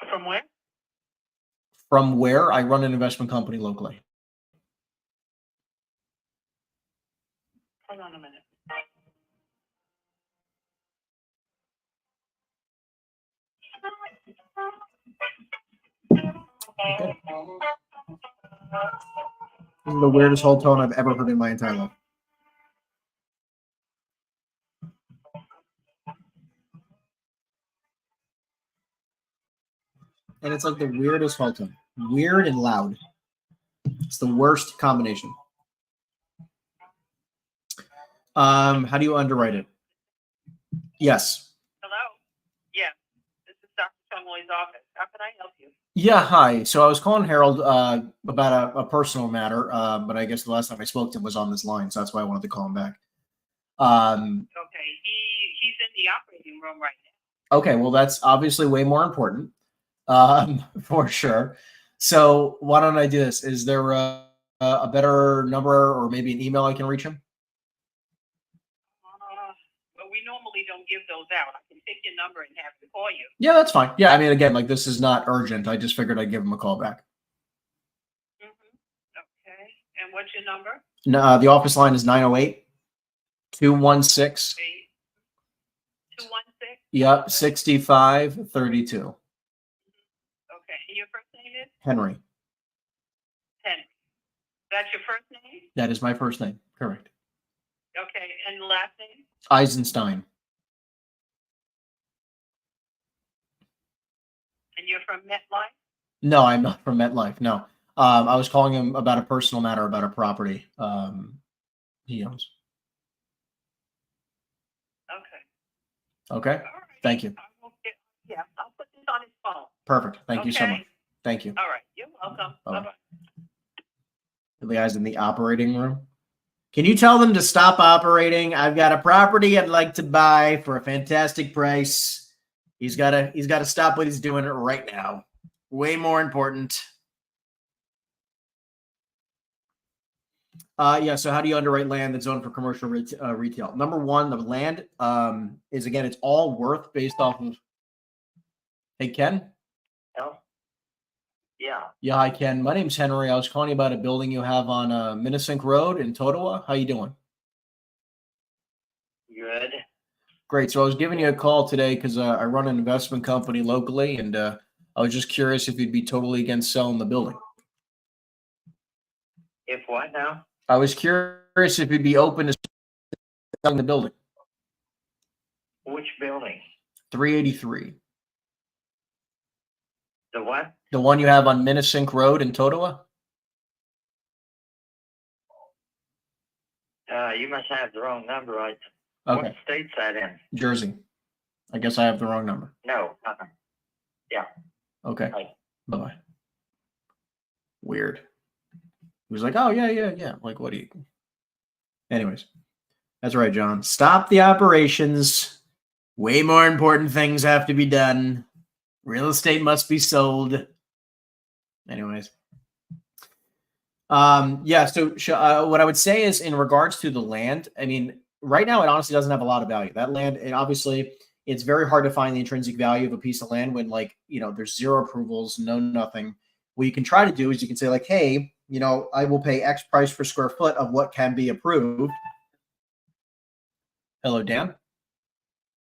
From where? From where? I run an investment company locally. Hold on a minute. Okay. This is the weirdest whole tone I've ever heard in my entire life. And it's like the weirdest whole tone. Weird and loud. It's the worst combination. How do you underwrite it? Yes. Hello? Yeah. This is Dr. Chumley's office. How can I help you? Yeah, hi. So I was calling Harold about a personal matter, but I guess the last time I spoke to him was on this line, so that's why I wanted to call him back. Okay, he's in the operating room right now. Okay, well, that's obviously way more important, for sure. So why don't I do this? Is there a better number or maybe an email I can reach him? Well, we normally don't give those out. I can take your number and have him call you. Yeah, that's fine. Yeah, I mean, again, like this is not urgent. I just figured I'd give him a call back. Okay, and what's your number? No, the office line is 908-216. 216? Yep, 6532. Okay, and your first name is? Henry. Henry. That's your first name? That is my first name. Correct. Okay, and the last name? Eisenstein. And you're from MetLife? No, I'm not from MetLife. No. I was calling him about a personal matter about a property he owns. Okay. Okay. All right. Thank you. I'll put this on his phone. Perfect. Thank you so Okay. much. Thank you. All right. You're welcome. Bye-bye. Bye-bye. The guys in the operating room. Can you tell them to stop operating? I've got a property I'd like to buy for a fantastic price. He's got to stop what he's doing right now. Way more important. Yeah. So how do you underwrite land that's zoned for commercial retail? Number one, the land is, again, it's all worth based off of. Hey, Ken. Yeah. Yeah, hi, Ken. My name's Henry. I was calling you about a building you have on Minnesink Road in Totowa. How you doing? Good. Great. So I was giving you a call today because I run an investment company locally, and I was just curious if you'd be totally against selling the building. If what now? I was curious if you'd be open to selling the building. Which building? 383. The what? The one you have on Minnesink Road in Totowa? You must have the wrong number. Okay. What state's that in? Jersey. I guess I have the wrong number. No. Okay. Right. Bye-bye. Weird. He was like, oh, yeah. Like, what do you... Anyways. That's right, John. Stop the operations. Way more important things have to be done. Real estate must be sold. Anyways. Yeah, so what I would say is in regards to the land, I mean, right now it honestly doesn't have a lot of value. That land, and obviously it's very hard to find the intrinsic value of a piece of land when, like, you know, there's zero approvals, no nothing. What you can try to do is you can say, like, hey, you know, I will pay X price per square foot of what can be approved. Hello, Dan.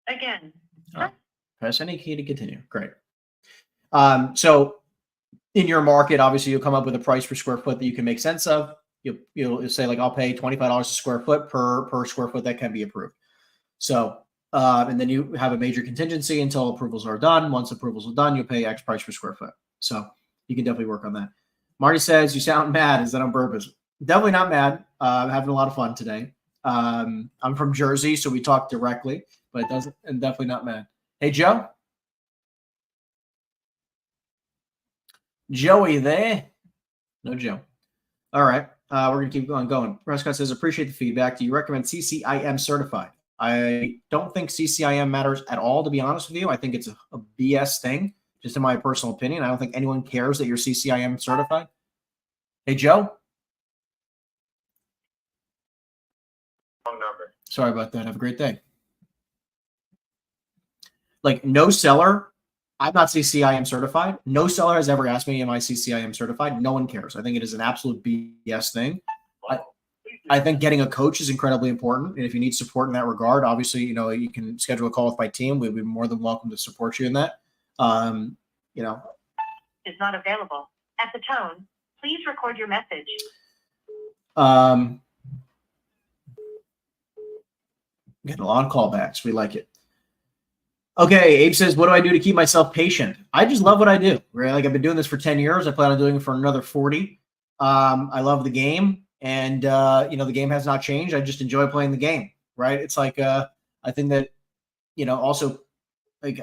Again. Oh, press any key to continue. Great. So in your market, obviously you'll come up with a price per square foot that you can make sense of. You'll say, like, I'll pay $25 a square foot per square foot that can be approved. So, and then you have a major contingency until approvals are done. Once approvals are done, you'll pay X price per square foot. So you can definitely work on that. Marty says, you sound mad. Is that on purpose? Definitely not mad. I'm having a lot of fun today. I'm from Jersey, so we talk directly, but it doesn't, and definitely not mad. Hey, Joe. Joey there? No Joe. All right. We're going to keep going. Prescott says, appreciate the feedback. Do you recommend CCIM certified? I don't think CCIM matters at all, to be honest with you. I think it's a BS thing, just in my personal opinion. I don't think anyone cares that you're CCIM certified. Hey, Joe? Wrong number. Sorry about that. Have a great day. Like, no seller, I'm not CCIM certified. No seller has ever asked me, am I CCIM certified? No one cares. I think it is an absolute BS thing. I think getting a coach is incredibly important. And if you need support in that regard, obviously, you know, you can schedule a call with my team. We'd be more than welcome to support you in that. You know. Is not available. At the tone, please record your message. Getting a lot of callbacks. We like it. Okay, Abe says, what do I do to keep myself patient? I just love what I do. Right? Like, I've been doing this for 10 years. I plan on doing it for another 40. I love the game. And, you know, the game has not changed. I just enjoy playing the game, right? It's like, I think that, you know, also, like,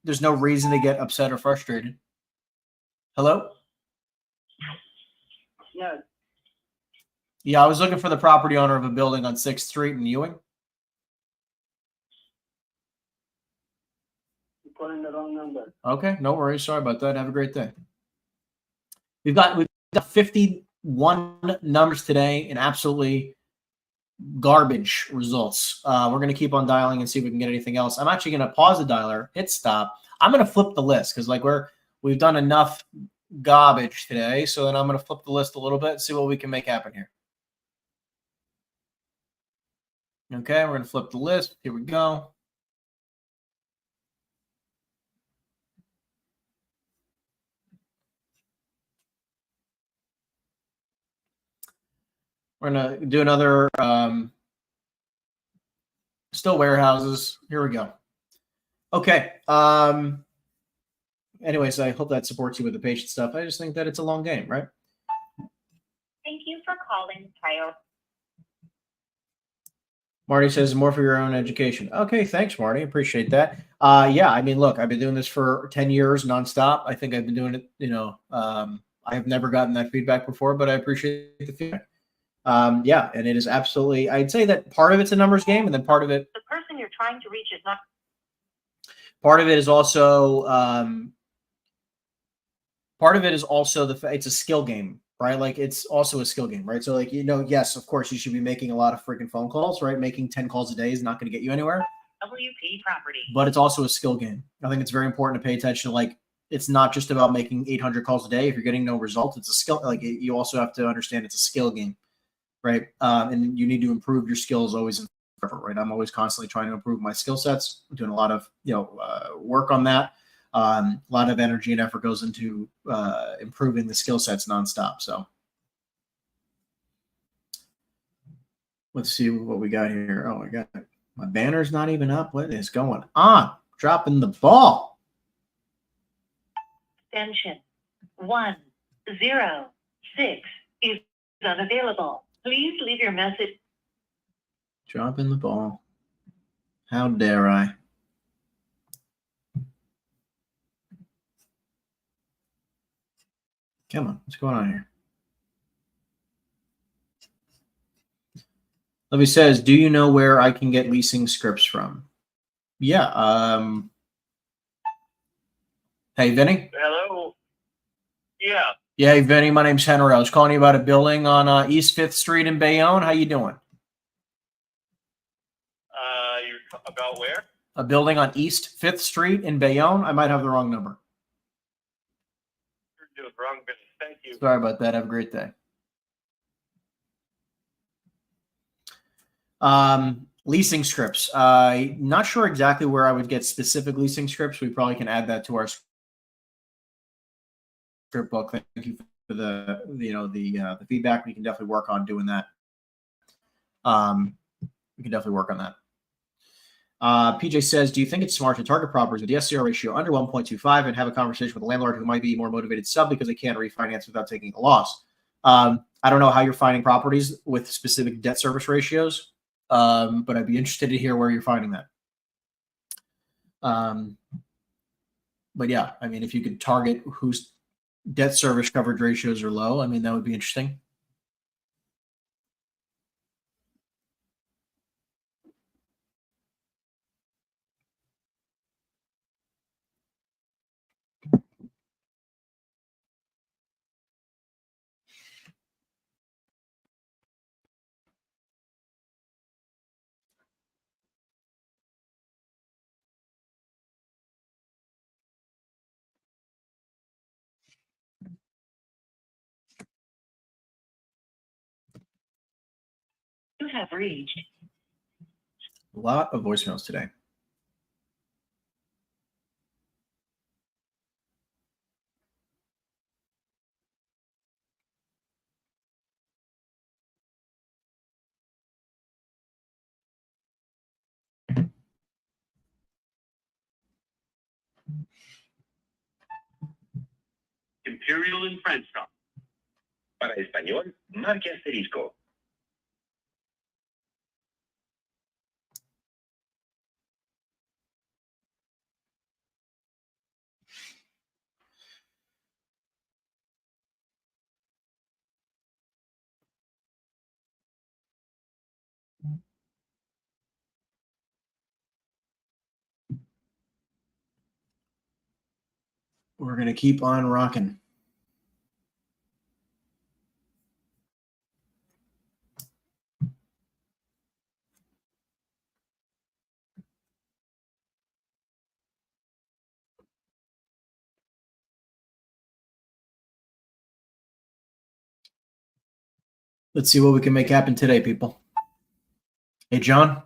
there's no reason to get upset or frustrated. Hello? Yeah. Yeah, I was looking for the property owner of a building on 6th Street in Ewing. You're calling the wrong number. Okay, no worries. Sorry about that. Have a great day. We've got 51 numbers today and absolutely garbage results. We're going to keep on dialing and see if we can get anything else. I'm actually going to pause the dialer, hit stop. I'm going to flip the list because, like, we've done enough garbage today. So then I'm going to flip the list a little bit and see what we can make happen here. Okay, we're going to flip the list. Here we go. We're going to do another still warehouses. Here we go. Okay. Anyways, I hope that supports you with the patient stuff. I just think that it's a long game, right? Thank you for calling Kyle. Marty says more for your own education. Okay, thanks, Marty. Appreciate that. Yeah, I mean, look, I've been doing this for 10 years nonstop. I think I've been doing it, you know, I have never gotten that feedback before, but I appreciate the feedback. Yeah, and it is absolutely, I'd say that part of it's a numbers game, and then part of it, The person you're trying to reach is not. part of it is also, it's a skill game, right? Like, it's also a skill game, right? So, like, you know, yes, of course, you should be making a lot of freaking phone calls, right? Making 10 calls a day is not going to get you anywhere. WP property. But it's also a skill game. I think it's very important to pay attention to, like, it's not just about making 800 calls a day. If you're getting no results, it's a skill. Like, you also have to understand it's a skill game, right? And you need to improve your skills always and forever, right? I'm always constantly trying to improve my skill sets. I'm doing a lot of, you know, work on that. A lot of energy and effort goes into improving the skill sets nonstop. So let's see what we got here. Oh my God, my banner's not even up. What is going on? Dropping the ball. Extension 106 is unavailable. Please leave your message. Dropping the ball. How dare I? Come on, what's going on here? Levy says, do you know where I can get leasing scripts from? Yeah. Hey, Vinny? Hello. Yeah. Yeah, hey, Vinny, my name's Henry. I was calling you about a building on East 5th Street in Bayonne. How you doing? You're about where? A building on East 5th Street in Bayonne. I might have the wrong number. You're doing wrong business. Thank you. Sorry about that. Have a great day. Leasing scripts. Not sure exactly where I would get specific leasing scripts. We probably can add that to our script book. Thank you for the feedback. We can definitely work on doing that. We can definitely work on that. PJ says, do you think it's smart to target properties with the SCR ratio under 1.25 and have a conversation with a landlord who might be more motivated to sell because they can't refinance without taking a loss? I don't know how you're finding properties with specific debt service ratios, but I'd be interested to hear where you're finding that. But yeah, I mean, if you could target whose debt service coverage ratios are low, I mean, that would be interesting. You have reached. A lot of voicemails today. Imperial in French shop. Para español, marque asterisco. We're going to keep on rocking. Let's see what we can make happen today, people. Hey, John.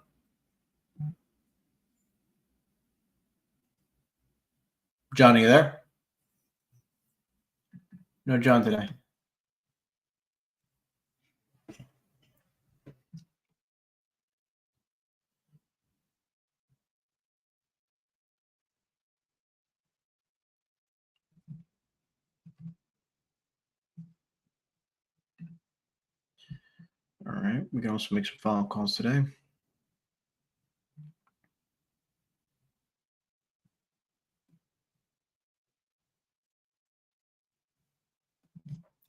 John, are you there? No John today. All right. We can also make some follow-up calls today.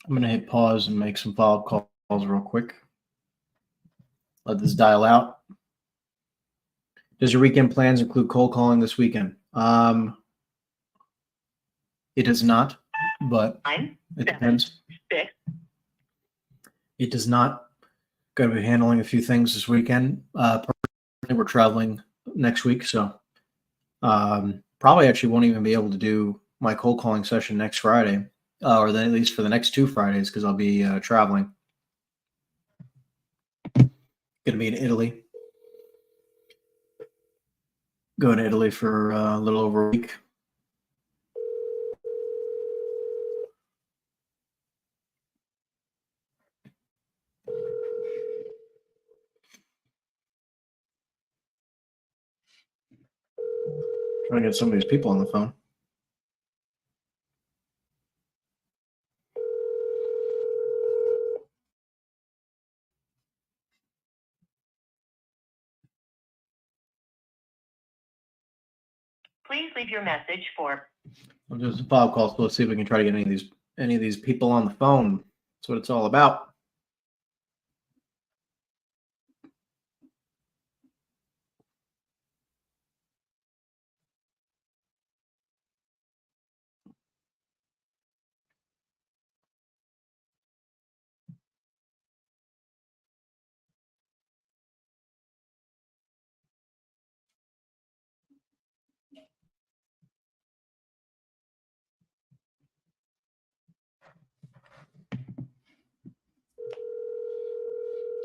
I'm going to hit pause and make some follow-up calls real quick. Let this dial out. Does your weekend plans include cold calling this weekend? It does not, but it depends. It does not. Going to be handling a few things this weekend. We're traveling next week, so probably actually won't even be able to do my cold calling session next Friday, or then at least for the next 2 Fridays, because I'll be traveling. Going to be in Italy. Going to Italy for a little over a week. Trying to get some of these people on the phone. Please leave your message for. I'll do some follow-up calls. Let's see if we can try to get any of these people on the phone. That's what it's all about.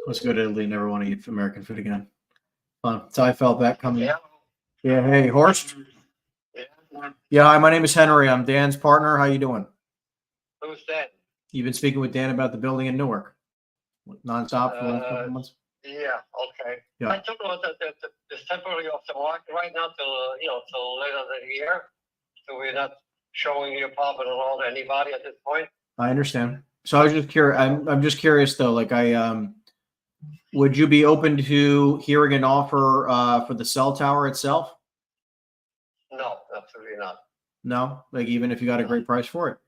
Let's go to Italy. Never want to eat American food again. Fun. That's how I felt back coming. Yeah. Yeah. Hey, Horst. Yeah. Yeah. Hi, my name is Henry. I'm Dan's partner. How you doing? Who's that? You've been speaking with Dan about the building in Newark. Nonstop for the last couple of months. Yeah, okay. Yeah. I took note that the temporary off the market right now till later in the year. So we're not showing the apartment at all to anybody at this point. I understand. So I was just curious. I'm just curious though. Like would you be open to hearing an offer for the cell tower itself? No, absolutely not. No, like even if you got a great price for it.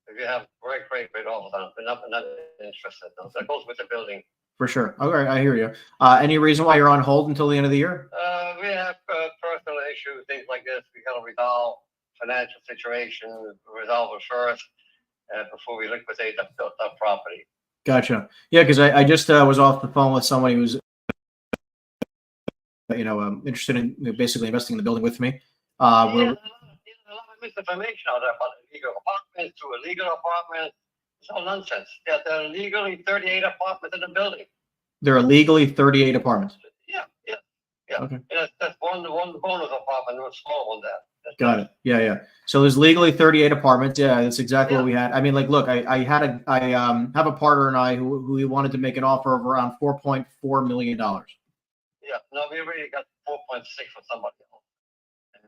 If you have great offers on it, but not interested. No. That goes with the building. For sure. Okay, I hear you. Any reason why you're on hold until the end of the year? We have personal issues, things like this. We got to resolve financial situation, resolve it first before we liquidate the property. Gotcha. Yeah, because I just was off the phone with somebody who's interested in basically investing in the building with me. A lot of misinformation out there about illegal apartments to illegal apartments. It's all nonsense. Yeah, there are legally 38 apartments in the building. There are legally 38 apartments. Yeah. Okay. Yeah, that's one bonus apartment, one small one there. Got it. Yeah. So there's legally 38 apartments. Yeah, that's exactly what we had. I mean, like, look, I have a partner and I who we wanted to make an offer of around $4.4 million. Yeah, no, we already got 4.6 for somebody else.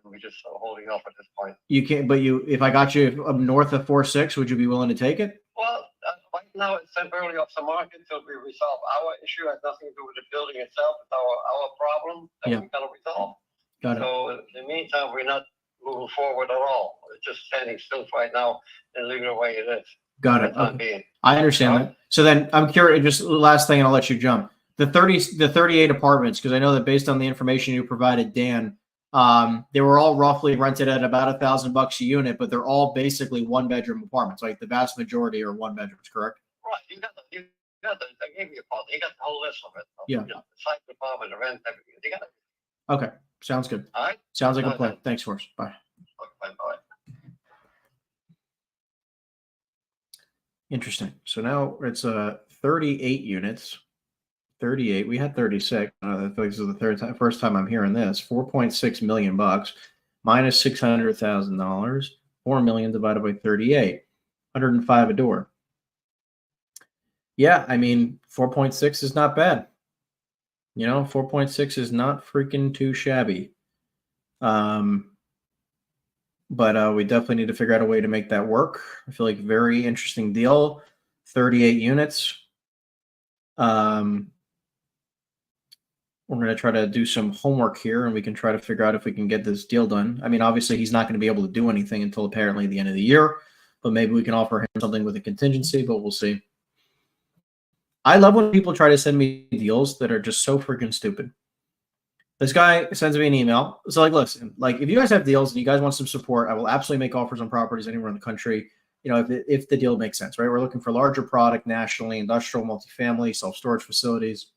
We're just holding off at this point. You can't, but if I got you up north of 4.6, would you be willing to take it? Well, right now it's temporarily off the market until we resolve our issue. It has nothing to do with the building itself. It's our problem that we gotta resolve. Got it. So in the meantime, we're not moving forward at all. It's just standing still right now and leaving it the way it is. Got it. Okay. I understand that. So then I'm curious, just last thing and I'll let you jump. The 38 apartments, because I know that based on the information you provided, Dan, they were all roughly rented at about $1,000 a unit, but they're all basically one-bedroom apartments. Like the vast majority are one bedrooms, correct? Right. You got the I gave you a call. You got the whole list of it. Yeah. The site apartment, the rent, everything. You got it. Okay. Sounds good. All right. Sounds like a plan. Thanks, Horst. Bye. Okay, bye. Interesting. So now it's 38 units. 38. We had 36. I think this is the first time I'm hearing this. 4.6 million bucks minus $600,000. 4 million divided by 38. 105 a door. Yeah, I mean 4.6 is not bad. 4.6 is not freaking too shabby. But we definitely need to figure out a way to make that work. I feel like very interesting deal. 38 units. We're going to try to do some homework here and we can try to figure out if we can get this deal done. I mean, obviously he's not going to be able to do anything until apparently the end of the year, but maybe we can offer him something with a contingency, but we'll see. I love when people try to send me deals that are just so freaking stupid. This guy sends me an email. So like, listen, like if you guys have deals and you guys want some support, I will absolutely make offers on properties anywhere in the country. If the deal makes sense, right? We're looking for larger product nationally, industrial, multifamily, self-storage facilities,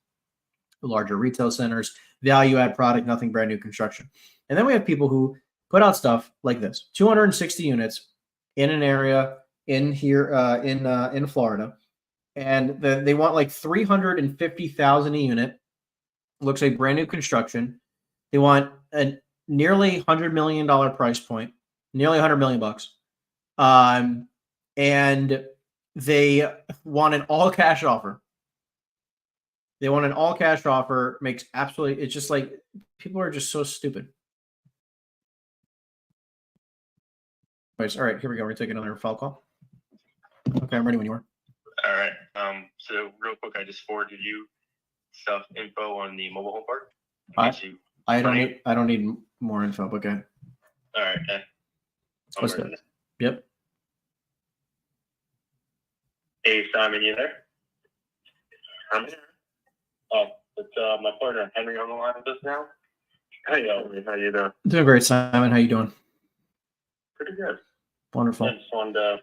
larger retail centers, value add product, nothing brand new construction. And then we have people who put out stuff like this, 260 units in an area in here in Florida. And they want like 350,000 a unit. Looks like brand new construction. They want a nearly $100 million price point, nearly 100 million bucks. And they want an all cash offer. They want an all cash offer. Makes absolutely, it's just like people are just so stupid. All right, here we go. We're taking another phone call. Okay, I'm ready when you are. All right. So real quick, I just forwarded you info on the mobile home park. I don't need more info. Okay. All right. Okay. What's good? Yep. Hey, Simon, you there? I'm here. Oh, it's my partner Henry on the line with us now. Hey, Elvin, how you doing? Doing great, Simon. How you doing? Pretty good. Wonderful. I just wanted to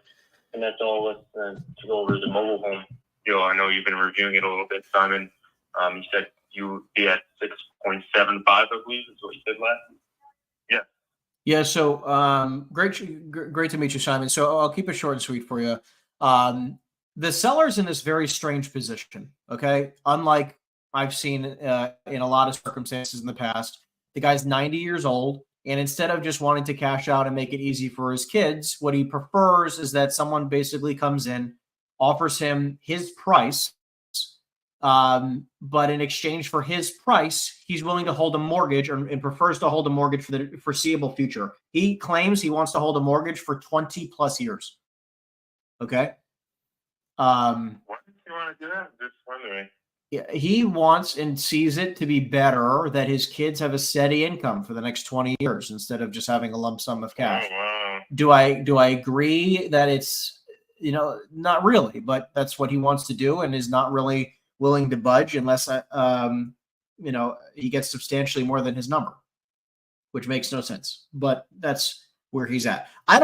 connect all with to go over the mobile home. I know you've been reviewing it a little bit, Simon. You said you would be at 6.75, I believe, is what you said last. Yeah. Yeah. So great to meet you, Simon. So I'll keep it short and sweet for you. The seller's in this very strange position. Okay, unlike I've seen in a lot of circumstances in the past, the guy's 90 years old, and instead of just wanting to cash out and make it easy for his kids, what he prefers is that someone basically comes in, offers him his price, but in exchange for his price, he's willing to hold a mortgage and prefers to hold a mortgage for the foreseeable future. He claims he wants to hold a mortgage for 20 plus years. Okay. Why did you want to do that? Just wondering. Yeah, he wants and sees it to be better that his kids have a steady income for the next 20 years instead of just having a lump sum of cash. Oh, wow. Do I agree that it's, not really, but that's what he wants to do and is not really willing to budge unless, he gets substantially more than his number, which makes no sense, but that's where he's at. I'm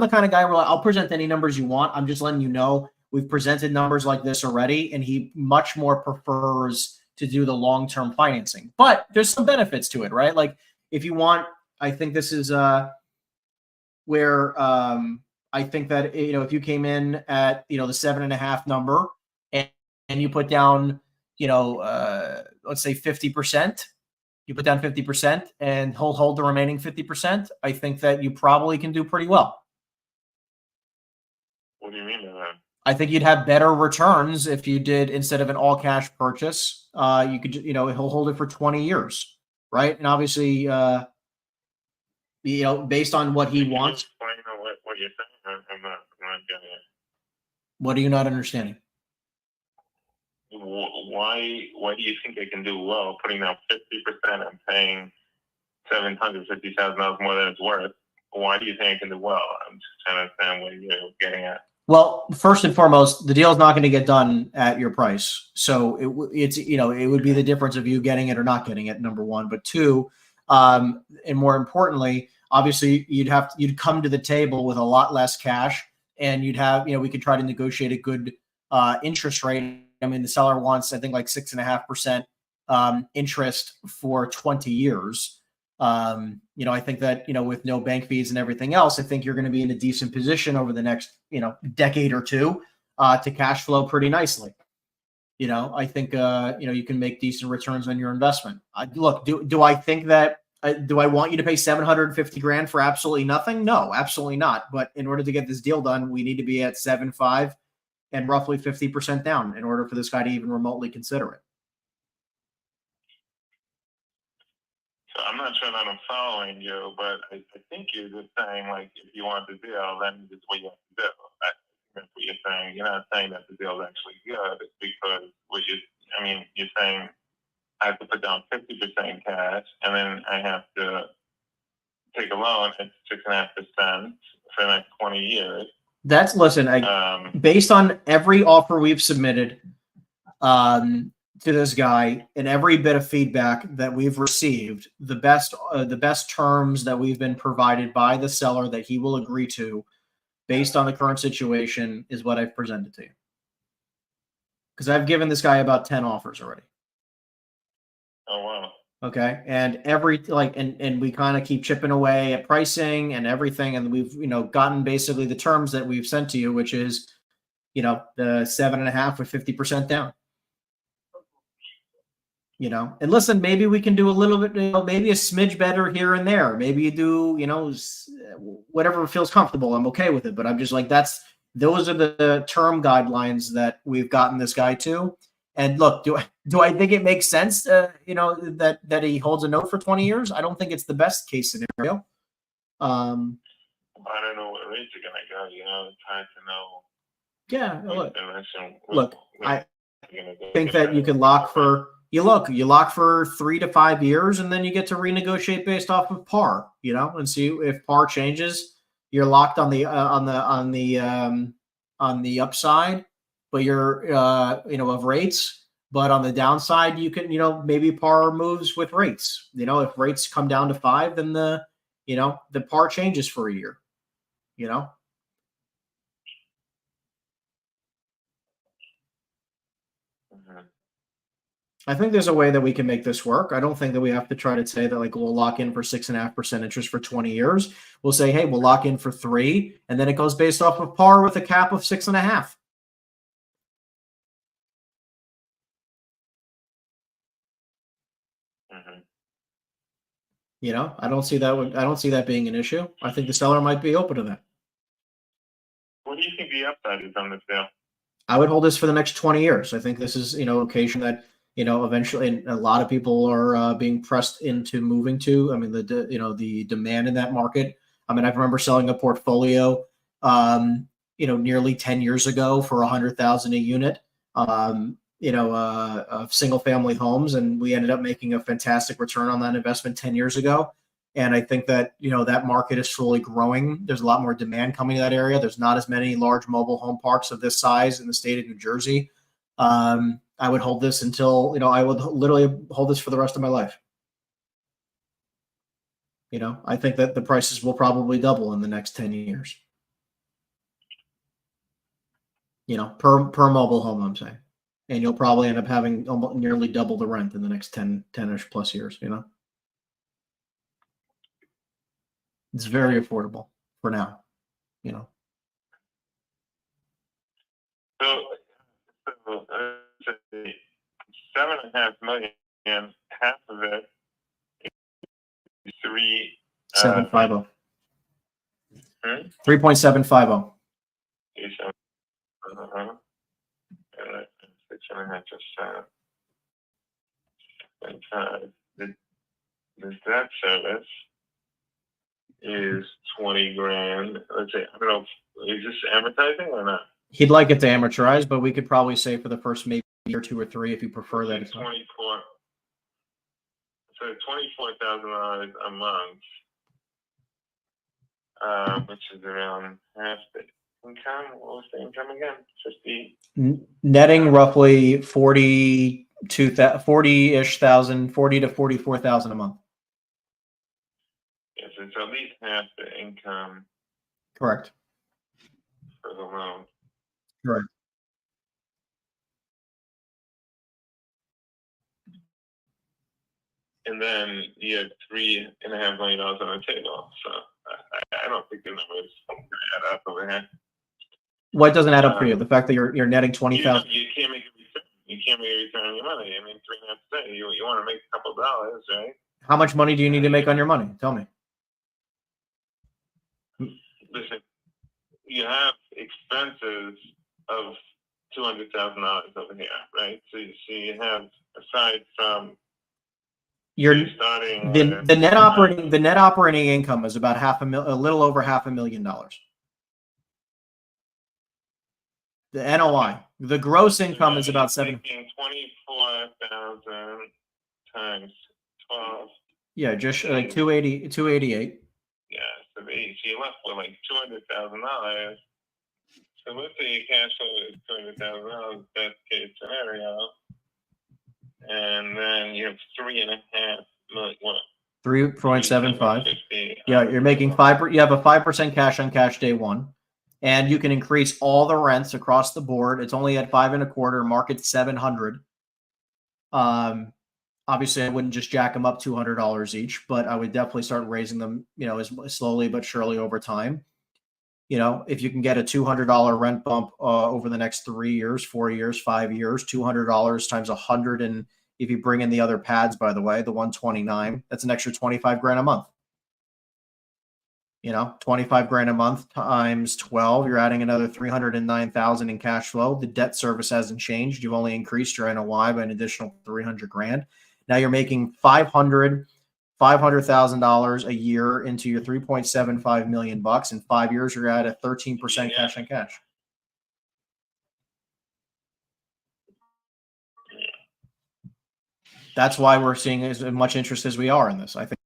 the kind of guy where I'll present any numbers you want. I'm just letting you know we've presented numbers like this already, and he much more prefers to do the long-term financing. But there's some benefits to it, right? Like if you want, I think this is where I think that, if you came in at, the 7.5 number and you put down, let's say 50%, you put down 50% and hold the remaining 50%, I think that you probably can do pretty well. What do you mean by that? I think you'd have better returns if you did, instead of an all cash purchase, you could, he'll hold it for 20 years. Right. And obviously, based on what he wants. What you're saying, I'm not getting it. What are you not understanding? Why do you think I can do well putting down 50% and paying $750,000 more than it's worth? Why do you think I can do well? I'm just trying to understand what you're getting at. Well, first and foremost, the deal is not going to get done at your price. So it would be the difference of you getting it or not getting it, number one. But two, and more importantly, obviously you'd come to the table with a lot less cash, and you'd have, we could try to negotiate a good interest rate. I mean, the seller wants, I think, like 6.5% interest for 20 years. I think that, with no bank fees and everything else, I think you're going to be in a decent position over the next, decade or two to cash flow pretty nicely. I think, you can make decent returns on your investment. Do I think that, do I want you to pay $750,000 for absolutely nothing? No, absolutely not. But in order to get this deal done, we need to be at 7.5 and roughly 50% down in order for this guy to even remotely consider it. So I'm not sure that I'm following you, but I think you're just saying, like, if you want the deal, then this is what you have to do. That's what you're saying. You're not saying that the deal is actually good. It's because you're saying I have to put down 50% cash, and then I have to take a loan at 6.5% for the next 20 years. Based on every offer we've submitted to this guy and every bit of feedback that we've received, the best terms that we've been provided by the seller that he will agree to based on the current situation is what I've presented to you. Because I've given this guy about 10 offers already. Oh, wow. Okay. And and we kind of keep chipping away at pricing and everything. And we've, gotten basically the terms that we've sent to you, which is, the 7.5 with 50% down. And listen, maybe we can do a little bit, maybe a smidge better here and there. Maybe you do, whatever feels comfortable. I'm okay with it. But I'm just like, those are the term guidelines that we've gotten this guy to. And look, do I think it makes sense, that he holds a note for 20 years? I don't think it's the best case scenario. I don't know what rates are going to go, it's hard to know. Yeah, look, I think that you can lock for you lock for 3 to 5 years, and then you get to renegotiate based off of par, and see if par changes. You're locked on the upside, but you're of rates. But on the downside, you can maybe par moves with rates. If rates come down to 5, then the par changes for a year. I think there's a way that we can make this work. I don't think that we have to try to say that we'll lock in for 6.5% interest for 20 years. We'll say, hey, we'll lock in for 3, and then it goes based off of par with a cap of 6.5. I don't see that being an issue. I think the seller might be open to that. What do you think the upside is on this deal? I would hold this for the next 20 years. I think this is, a location that, eventually, and a lot of people are being pressed into moving to. I mean, the demand in that market. I mean, I remember selling a portfolio, nearly 10 years ago for $100,000 a unit, of single family homes. And we ended up making a fantastic return on that investment 10 years ago. And I think that, that market is slowly growing. There's a lot more demand coming to that area. There's not as many large mobile home parks of this size in the state of New Jersey. I would hold this until, I would literally hold this for the rest of my life. I think that the prices will probably double in the next 10 years. Per mobile home, I'm saying. And you'll probably end up having almost nearly double the rent in the next 10-ish plus years, It's very affordable for now, So $7.5 million, half of it is 3.750. 3.750. And 6.5%. The debt service is 20 grand. Let's say, I don't know, is this amortizing or not? He'd like it to amortize, but we could probably say for the first maybe year, 2 or 3, if you prefer that. It's 24. So $24,000 a month, which is around half the income. What was the income again? 50. Netting roughly 40-ish thousand, 40 to 44,000 a month. Yes, it's at least half the income. Correct. For the loan. Correct. And then you had $3.5 million on the table. So I don't think the numbers add up over here. What doesn't add up for you? The fact that you're netting 20,000. You can't make a return. You can't make a return on your money. I mean, 3.5%. You want to make a couple of dollars, right? How much money do you need to make on your money? Tell me. Listen, you have expenses of $200,000 over here, right? So you have, aside from the net operating income is about a little over $500,000. The NOI, the gross income is about 24,000 times 12. Yeah, just like 288. Yeah, so you're left with like $200,000. So let's say your cash flow is $200,000, best case scenario, and then you have $3.5 million. What? 3.75. Yeah, you're making 5. You have a 5% cash on cash day one, and you can increase all the rents across the board. It's only at 5.25. Market 700. Obviously, I wouldn't just jack them up $200 each, but I would definitely start raising them, as slowly but surely over time. If you can get a $200 rent bump over the next 3 years, 4 years, 5 years, $200 times 100, and if you bring in the other pads, by the way, the 129, that's an extra 25 grand a month. 25 grand a month times 12, you're adding another 309,000 in cash flow. The debt service hasn't changed. You've only increased your NOI by an additional 300 grand. Now you're making $500,000 a year into your $3.75 million. In 5 years, you're at a 13% cash on cash. that's why we're seeing as much interest as we are in this. I think,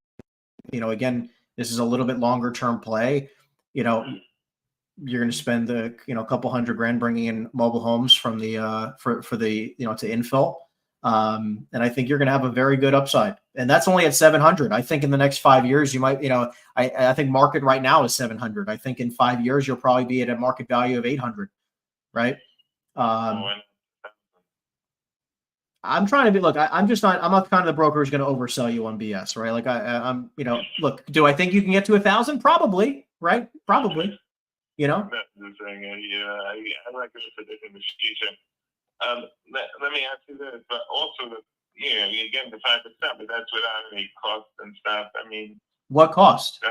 again, this is a little bit longer term play. You're going to spend a couple $100,000 bringing in mobile homes from the for the to infill, and I think you're going to have a very good upside. And that's only at 700. I think in the next 5 years you might I think market right now is 700. I think in 5 years you'll probably be at a market value of 800, right? I'm trying to be, look, I'm not kind of the broker who's going to oversell you on BS, right? Like I'm, look, do I think you can get to 1,000? Probably, right? Probably, That's the thing. I like this prediction in the future. Let me ask you this, but also again, the 5%, but that's without any cost and stuff. I mean, what cost?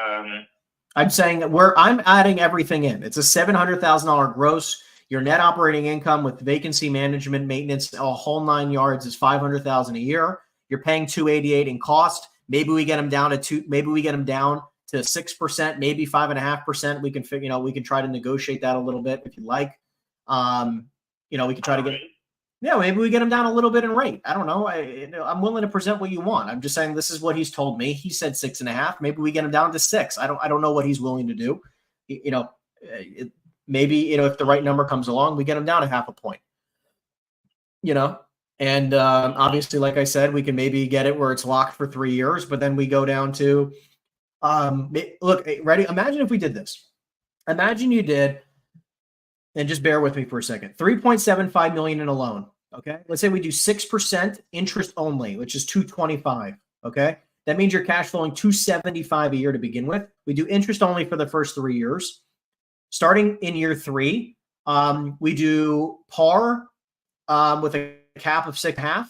I'm saying that I'm adding everything in. It's a $700,000 gross. Your net operating income with vacancy management, maintenance, a whole 9 yards is $500,000 a year. You're paying $288 in cost. Maybe we get them down to Maybe we get them down to 6%, maybe 5.5%. We can figure. We can try to negotiate that a little bit if you like. We can try to get. Yeah, maybe we get them down a little bit in rate. I don't know. I'm willing to present what you want. I'm just saying this is what he's told me. He said 6.5. Maybe we get him down to 6. I don't know what he's willing to do. Maybe, if the right number comes along, we get them down a 0.5 point, and obviously, like I said, we can maybe get it where it's locked for 3 years, but then we go down to, look, ready? Imagine if we did this. Imagine you did, and just bear with me for a second, $3.75 million in a loan. Okay. Let's say we do 6% interest only, which is $225. Okay. That means you're cash flowing $275 a year to begin with. We do interest only for the first 3 years. Starting in year 3, we do par with a cap of 6.5,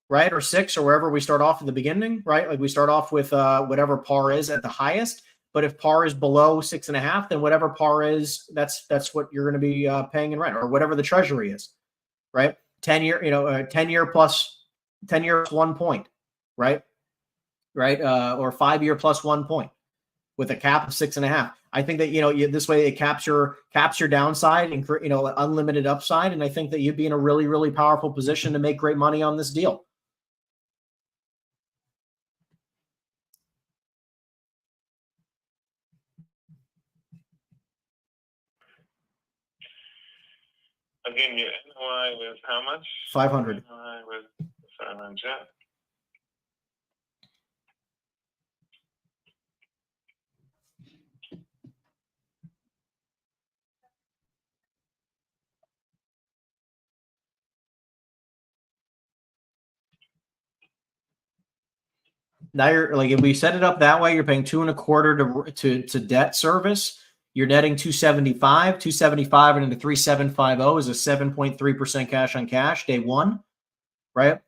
right? Or 6, or wherever we start off at the beginning, right? Like we start off with whatever par is at the highest. But if par is below 6.5, then whatever par is, that's what you're going to be paying in rent, or whatever the treasury is, right? 10 year, 10 year plus 1 point, right? Right. Or 5 year plus 1 point with a cap of 6.5. I think that, this way it caps your downside and, unlimited upside. And I think that you'd be in a really, really powerful position to make great money on this deal. Again, your NOI was how much? 500. NOI was 500. Now you're like, if we set it up that way, you're paying 2.25 to debt service. You're netting 275, and into 3,750 is a 7.3% cash on cash day one, right?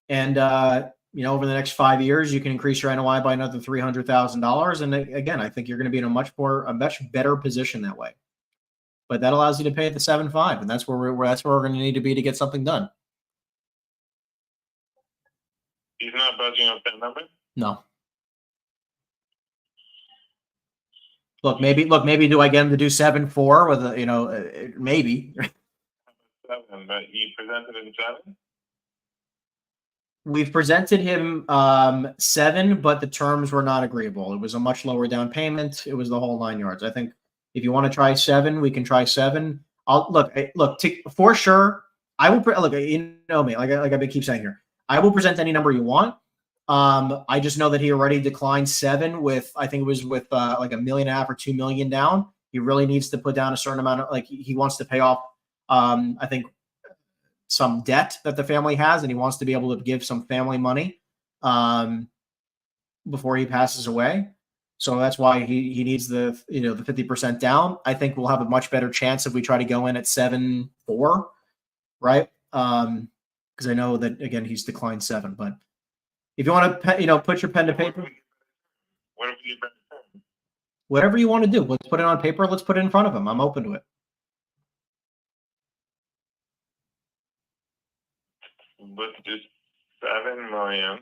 And over the next 5 years, you can increase your NOI by another $300,000. And again, I think you're going to be in a much better position that way. But that allows you to pay at the 7.5, and that's where we're going to need to be to get something done. He's not budging on that number? No. Look, maybe do I get him to do 7.4 with a, maybe. 7, but you presented him 7? We've presented him 7, but the terms were not agreeable. It was a much lower down payment. It was the whole 9 yards. I think if you want to try 7, we can try 7. For sure. I will look. You know me, like I've been keep saying here. I will present any number you want. I just know that he already declined 7 with, I think it was with like $1.5 million or $2 million down. He really needs to put down a certain amount of, like, he wants to pay off, I think, some debt that the family has, and he wants to be able to give some family money before he passes away. So that's why he needs the 50% down. I think we'll have a much better chance if we try to go in at 7.4, right? Because I know that, again, he's declined 7. But if you want to, put your pen to paper, whatever you want to do, let's put it on paper. Let's put it in front of him. I'm open to it. Let's do 7 million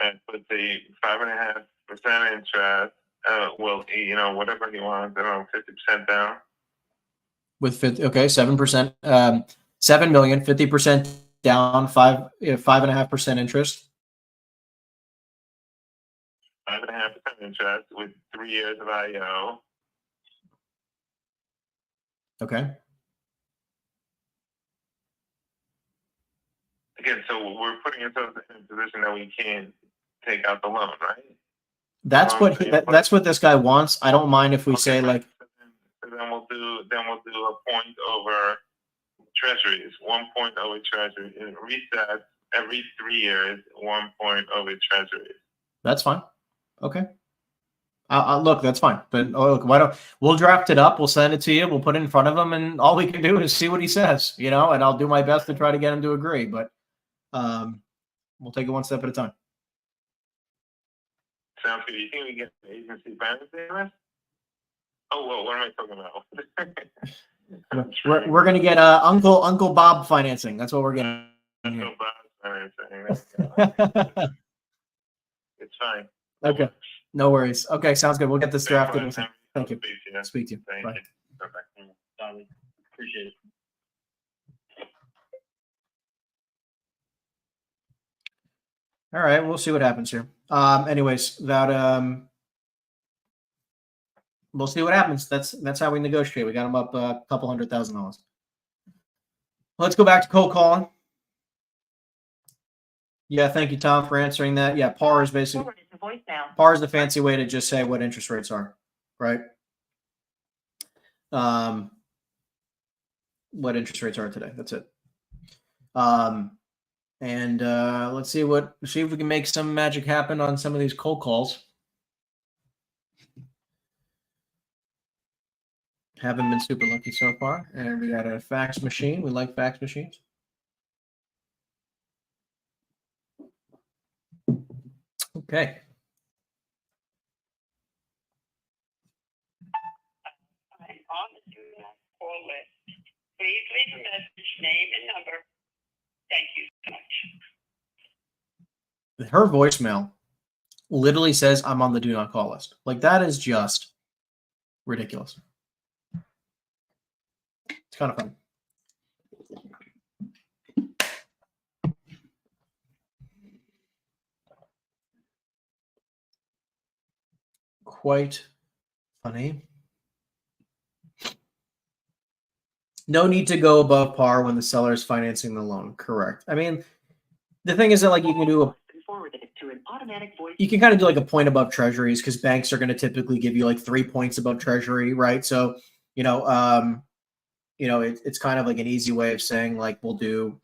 and put the 5.5% interest. Whatever he wants. I don't know, 50% down. With 50, okay, 7%, 7 million, 50% down 5.5% interest. 5.5% interest with 3 years of IO. Okay. Again, so we're putting ourselves in a position that we can't take out the loan, right? That's that's what this guy wants. I don't mind if we say like. So then we'll do a point over treasuries, 1 point over treasury, and reset every 3 years, 1 point over treasuries. That's fine. Okay. Look, that's fine. But look, we'll draft it up. We'll send it to you. We'll put it in front of him, and all we can do is see what he says, and I'll do my best to try to get him to agree. But we'll take it one step at a time. Sounds good. You think we get the agency financing? Oh, well, what am I talking about? we're gonna get Uncle Bob financing. That's what we're getting. Uncle Bob financing. It's fine. Okay. No worries. Okay, sounds good. We'll get this drafted. Thank you. Speak to you. Thank Bye. you. Perfect. Appreciate it. All right, we'll see what happens here. Anyways, that we'll see what happens. That's how we negotiate. We got him up a couple $100,000. Let's go back to cold calling. Yeah, thank you, Tom, for answering that. Yeah, par is basically par is the fancy way to just say what interest rates are, right? What interest rates are today. That's it. And let's see if we can make some magic happen on some of these cold calls. Haven't been super lucky so far. And we got a fax machine. We like fax machines. Okay. On the do not call list. Please leave a message, name and number. Thank you so much. Her voicemail literally says I'm on the do not call list. Like, that is just ridiculous. It's kind of fun. Quite funny. No need to go above par when the seller is financing the loan. Correct. I mean, the thing is that, like, you can do you can kind of do like a point above treasuries, because banks are going to typically give you like 3 points above treasury, right? So, it's kind of like an easy way of saying, like, we'll do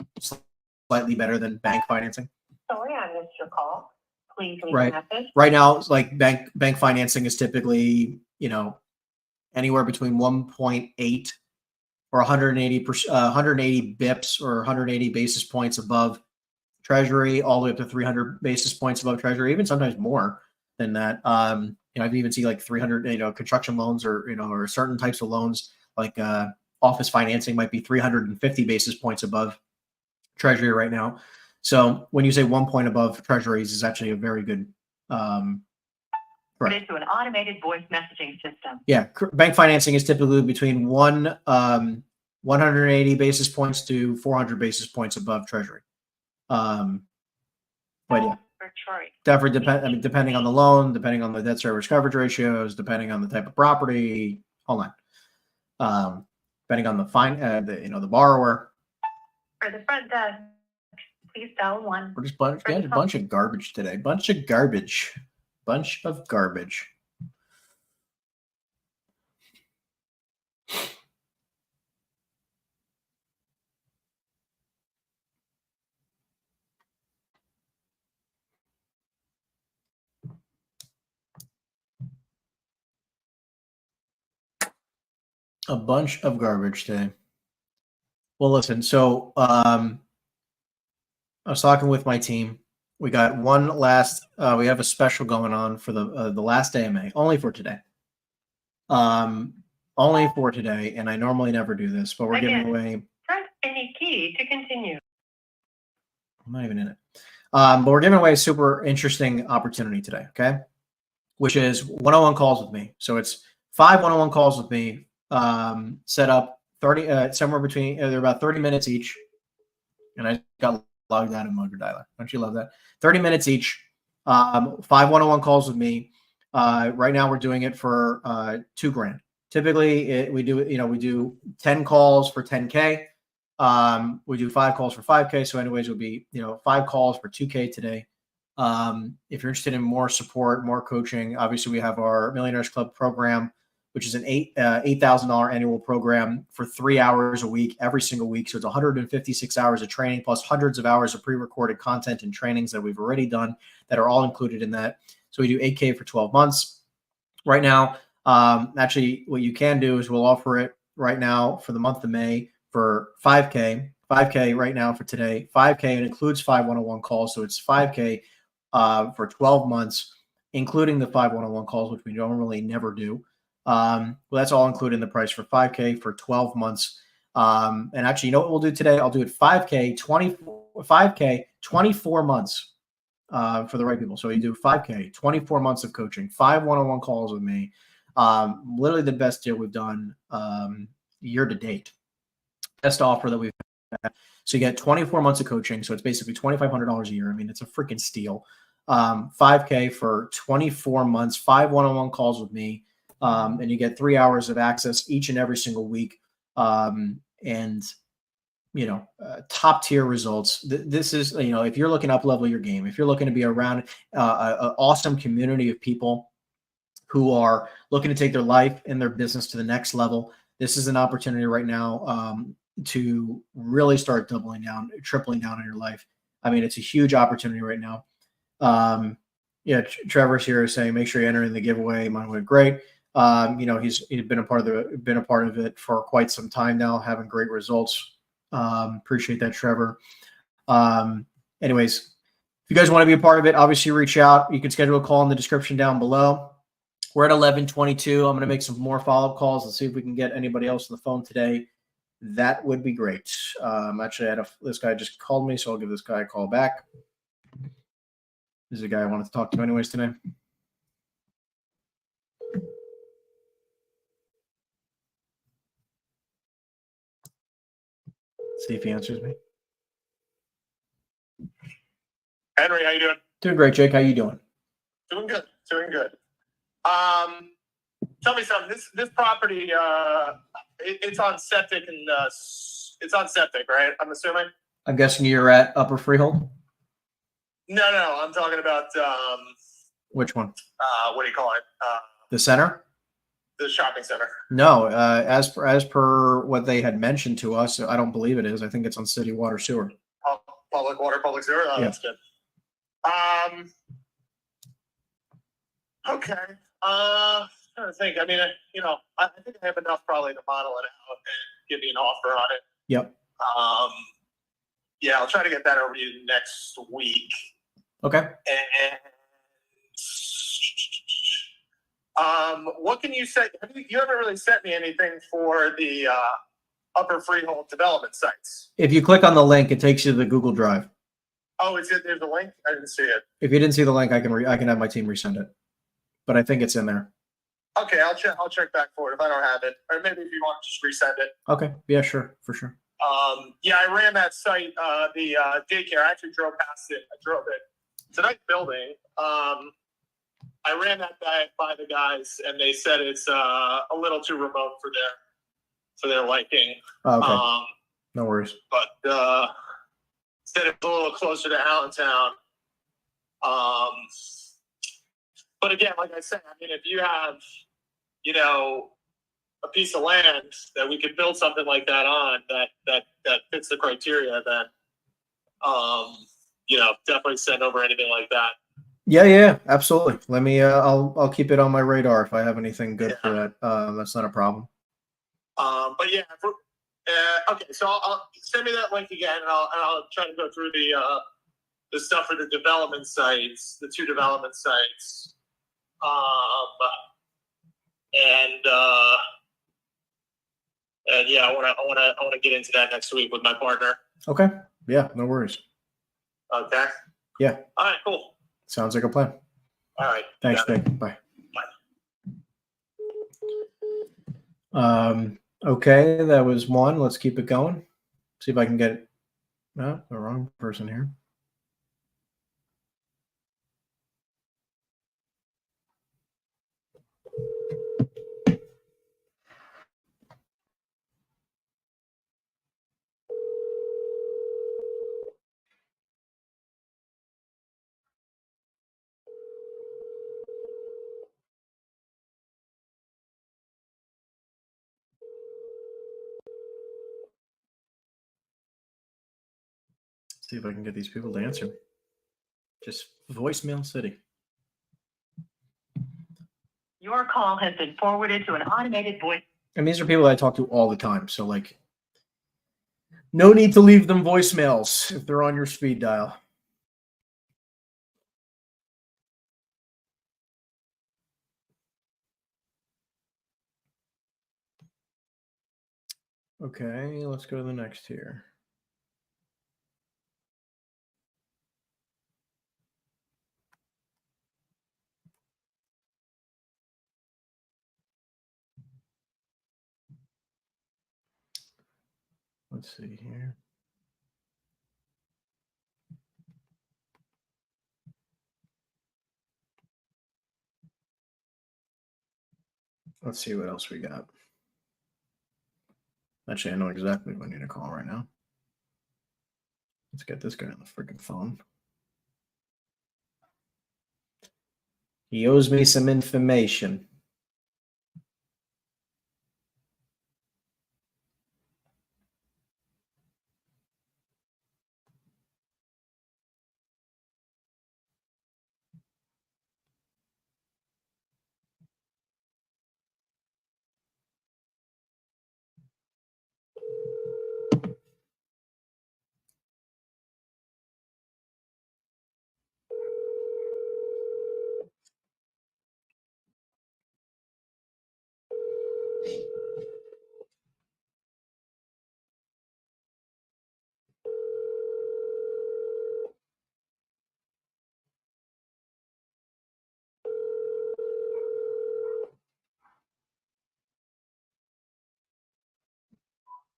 slightly better than bank financing. Sorry, I missed your call. Please leave Right. a message. Right now, like bank financing is typically, anywhere between 1.8 or 180 bips or 180 basis points above treasury, all the way up to 300 basis points above treasury, even sometimes more than that. I've even seen like 300, construction loans or certain types of loans, like office financing might be 350 basis points above treasury right now. So when you say 1 point above treasuries is actually a very good, Put it to an automated voice messaging system. Yeah, bank financing is typically between 180 basis points to 400 basis points above treasury. But yeah, depending on the loan, depending on the debt service coverage ratios, depending on the type of property, hold on, depending on the the borrower. For the front desk, please dial 1. We're just a bunch of garbage today. Bunch of garbage. A bunch of garbage today. Well, listen, so I was talking with my team. We got one last, we have a special going on for the last AMA, only for today. Only for today, and I normally never do this, but we're giving away. Press any key to continue. I'm not even in it. But we're giving away a super interesting opportunity today, okay? Which is 101 calls with me. So it's 5 101 calls with me, set up 30, somewhere between, they're about 30 minutes each. And I got logged out of Motor Dialer. Don't you love that? 30 minutes each. 5 one-on-one calls with me. Right now we're doing it for $2,000. Typically we do 10 calls for 10K. We do 5 calls for 5K. So anyways, it would be, 5 calls for 2K today. If you're interested in more support, more coaching, obviously we have our Millionaires Club program, which is an $8,000 annual program for 3 hours a week, every single week. So it's 156 hours of training plus hundreds of hours of pre-recorded content and trainings that we've already done that are all included in that. So we do 8K for 12 months. Right now, actually what you can do is we'll offer it right now for the month of May for 5K. 5K right now for today. 5K, it includes 5 one-on-one calls. So it's 5K for 12 months, including the 5 one-on-one calls, which we normally never do. Well, that's all included in the price for 5K for 12 months. And actually, you know what we'll do today? I'll do it 5K, 24 months for the right people. So you do 5K, 24 months of coaching, 5 one-on-one calls with me. Literally the best deal we've done year to date. Best offer that we've had. So you get 24 months of coaching. So it's basically $2,500 a year. I mean, it's a freaking steal. 5K for 24 months, 5 one-on-one calls with me. And you get 3 hours of access each and every single week. And top tier results. This is, if you're looking to up level your game, if you're looking to be around an awesome community of people who are looking to take their life and their business to the next level, this is an opportunity right now to really start doubling down, tripling down on your life. I mean, it's a huge opportunity right now. Trevor's here saying, make sure you enter in the giveaway. Mine went great. He's been a part of it for quite some time now, having great results. Appreciate that, Trevor. Anyways, if you guys want to be a part of it, obviously reach out. You can schedule a call in the description down below. We're at 11:22. I'm going to make some more follow-up calls and see if we can get anybody else on the phone today. That would be great. Actually, this guy just called me, so I'll give this guy a call back. This is a guy I wanted to talk to anyways today. See if he answers me. Henry, how you doing? Doing great, Jake. How you doing? Doing good. Tell me something. This property, it's on septic and it's on septic, right? I'm assuming. I'm guessing you're at Upper Freehold. No. I'm talking about Which one? what do you call it? The center. The shopping center. No, as per what they had mentioned to us, I don't believe it is. I think it's on city water sewer. Public water, public sewer. Oh, Yeah. That's good. Okay. Trying to think. I mean, I think I have enough probably to model it out and give you an offer on it. Yep. Yeah, I'll try to get that over to you next week. Okay. And what can you say? You haven't really sent me anything for the Upper Freehold development sites. If you click on the link, it takes you to the Google Drive. Oh, is it? There's a link. I didn't see it. If you didn't see the link, I can have my team resend it, but I think it's in there. Okay, I'll check back for it if I don't have it, or maybe if you want to just resend it. Okay. Yeah, sure, for sure. Yeah, I ran that site, the daycare. I actually drove past it. I drove it. It's a nice building. I ran that by the guys, and they said it's a little too remote for their liking. Oh, okay. No worries. But said it's a little closer to Allentown. But again, like I said, I mean, if you have, a piece of land that we could build something like that on that fits the criteria, then definitely send over anything like that. Yeah, absolutely. Let me I'll keep it on my radar if I have anything good for that. That's not a problem. But yeah, okay, so I'll send me that link again, and I'll try to go through the stuff for the development sites, the 2 development sites. And yeah, I want to get into that next week with my partner. Okay. Yeah, no worries. Okay. Yeah. All right, cool. Sounds like a plan. All right. Thanks, Dave. Bye. Okay, that was one. Let's keep it going. See if I can get No, the wrong person here. See if I can get these people to answer me. Just voicemail city. Your call has been forwarded to an automated voice. And these are people that I talk to all the time. So, like, no need to leave them voicemails if they're on your speed dial. Okay, let's go to the next here. Let's see here. Let's see what else we got. Actually, I know exactly who I need to call right now. Let's get this guy on the freaking phone. He owes me some information.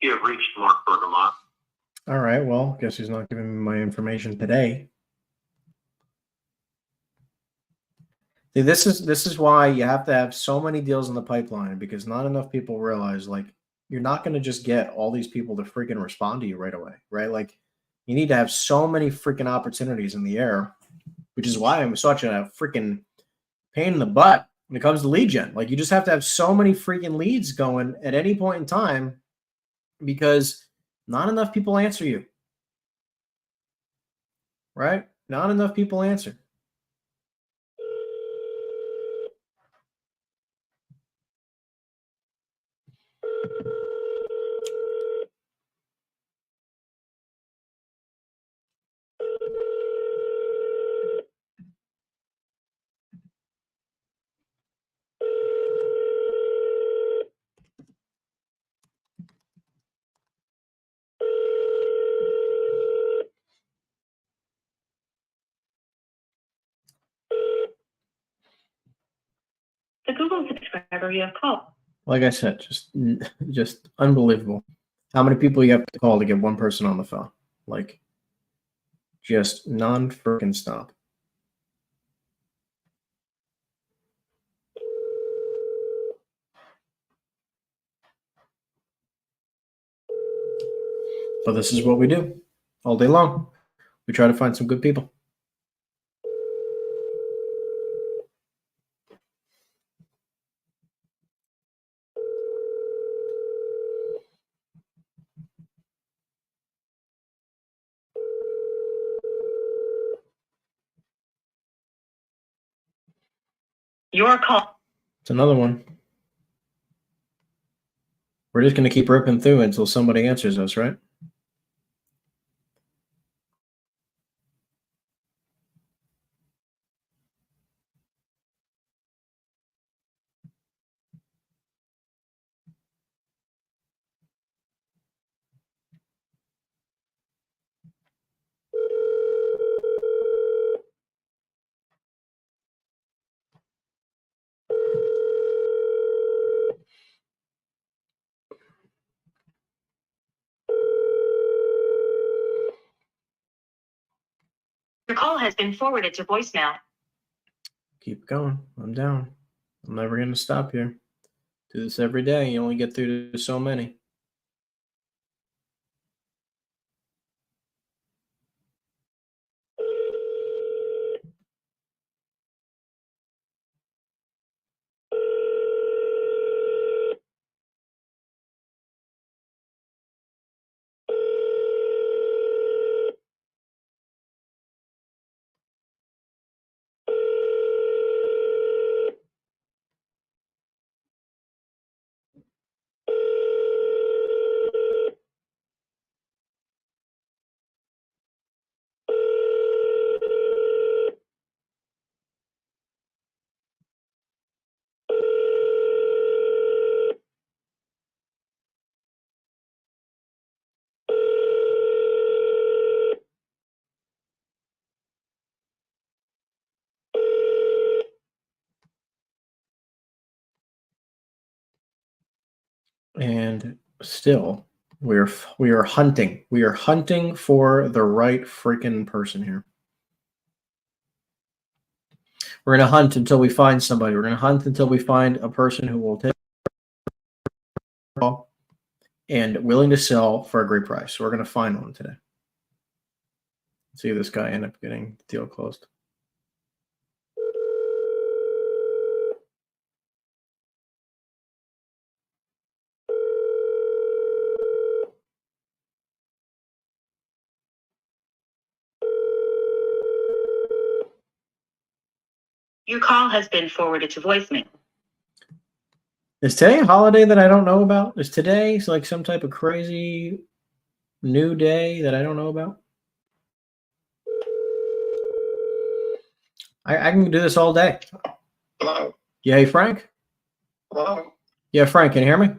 You have reached Mark Bergamot. All right, well, guess he's not giving me my information today. See, this is why you have to have so many deals in the pipeline, because not enough people realize, like, you're not going to just get all these people to freaking respond to you right away, right? Like, you need to have so many freaking opportunities in the air, which is why I'm such a freaking pain in the butt when it comes to lead gen. Like, you just have to have so many freaking leads going at any point in time, because not enough people answer you, right? Not enough people answer. The Google subscriber you have called. Like I said, just unbelievable how many people you have to call to get one person on the phone. Like, just non-freaking stop. But this is what we do all day long. We try to find some good people. Your call. It's another one. We're just going to keep ripping through until somebody answers us, right? Your call has been forwarded to voicemail. Keep going. I'm down. I'm never going to stop here. Do this every day. You only get through to so many. And still, we are hunting. We are hunting for the right freaking person here. We're going to hunt until we find somebody. We're going to hunt until we find a person who will take and willing to sell for a great price. So we're going to find one today. See if this guy ends up getting the deal closed. Your call has been forwarded to voicemail. Is today a holiday that I don't know about? Is today like some type of crazy new day that I don't know about? I can do this all day. Hello. Yeah, hey, Frank? Hello. Yeah, Frank, can you hear me?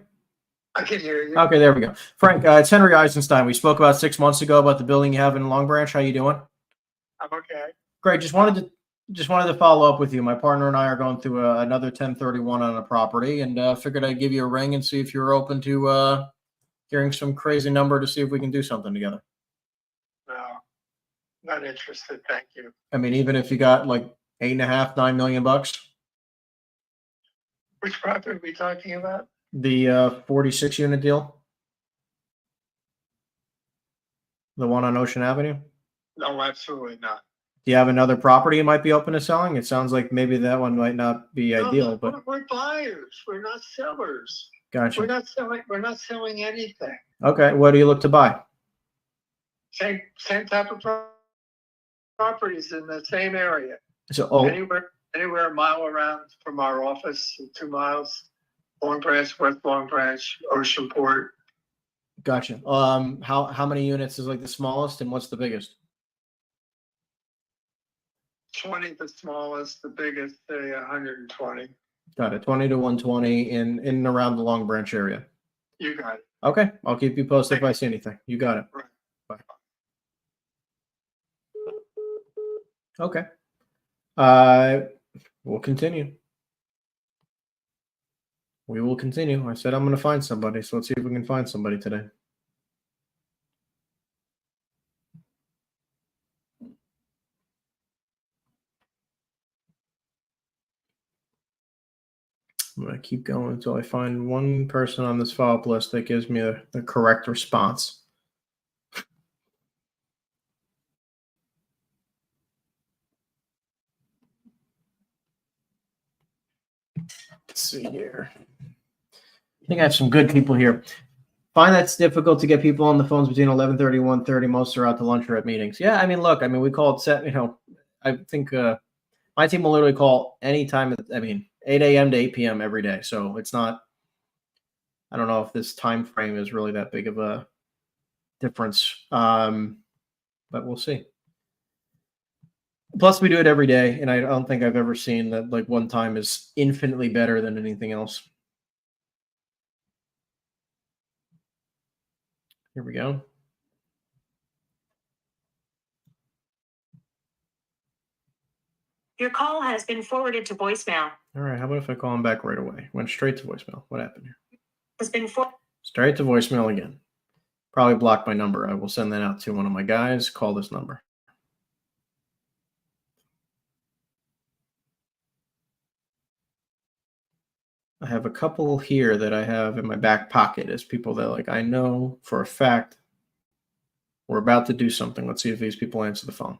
I can hear you. Okay, there we go. Frank, it's Henry Eisenstein. We spoke about 6 months ago about the building you have in Long Branch. How you doing? I'm okay. Great. Just wanted to follow up with you. My partner and I are going through another 1031 on a property, and figured I'd give you a ring and see if you're open to hearing some crazy number to see if we can do something together. No, not interested. Thank you. I mean, even if you got like $8.5, $9 million bucks. Which property are we talking about? The 46 unit deal. The one on Ocean Avenue. No, absolutely not. Do you have another property you might be open to selling? It sounds like maybe that one might not be ideal, No, but we're buyers. We're not sellers. gotcha. We're not selling. We're not selling anything. Okay, what do you look to buy? Same type of properties in the same area. So, Anywhere a mile around from our office, 2 miles. Long Branch, West Long Branch, Oceanport. gotcha. How many units is like the smallest, and what's the biggest? 20 the smallest, the biggest, say 120. Got it. 20 to 120 in and around the Long Branch area. You got it. Okay, I'll keep you posted if I see anything. You got it. Right. Bye. Okay. We'll continue. We will continue. I said I'm going to find somebody, so let's see if we can find somebody today. I'm going to keep going until I find one person on this follow-up list that gives me the correct response. Let's see here. I think I have some good people here. Find that's difficult to get people on the phones between 11:30 and 1:30. Most are out to lunch or at meetings. Yeah, I mean, look, we call it set. I think my team will literally call any time. 8 a.m. to 8 p.m. every day. So it's not. I don't know if this time frame is really that big of a difference, but we'll see. Plus, we do it every day, and I don't think I've ever seen that like one time is infinitely better than anything else. Here we go. Your call has been forwarded to voicemail. All right, how about if I call him back right away? Went straight to voicemail. What happened here? Has been Straight to voicemail again. Probably blocked my number. I will send that out to one of my guys. Call this number. I have a couple here that I have in my back pocket as people that like I know for a fact we're about to do something. Let's see if these people answer the phone.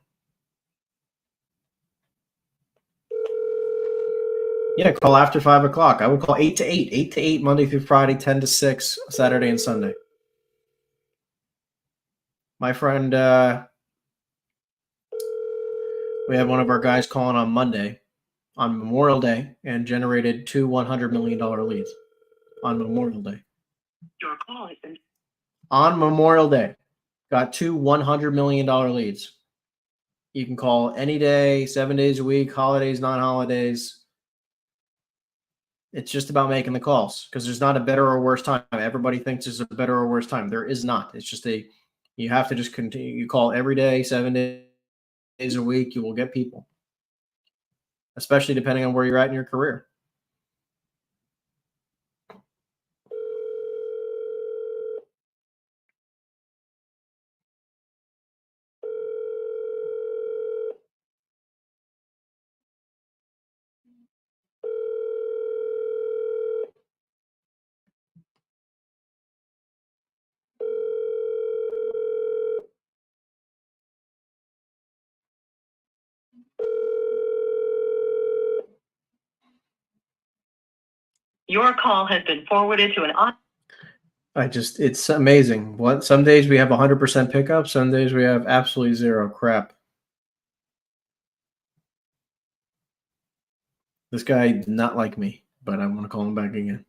Yeah, call after 5 o'clock. I would call 8 to 8, 8 to 8, Monday through Friday, 10 to 6, Saturday and Sunday. My friend, we had one of our guys calling on Monday on Memorial Day and generated 2 $100 million leads on Memorial Day. Your call has been On Memorial Day, got 2 $100 million leads. You can call any day, 7 days a week, holidays, non-holidays. It's just about making the calls because there's not a better or worse time. Everybody thinks there's a better or worse time. There is not. It's just you have to just continue. You call every day, 7 days a week, you will get people, especially depending on where you're at in your career. Your call has been forwarded to an It's amazing. Some days we have 100% pickup. Some days we have absolutely zero crap. This guy did not like me, but I'm going to call him back again.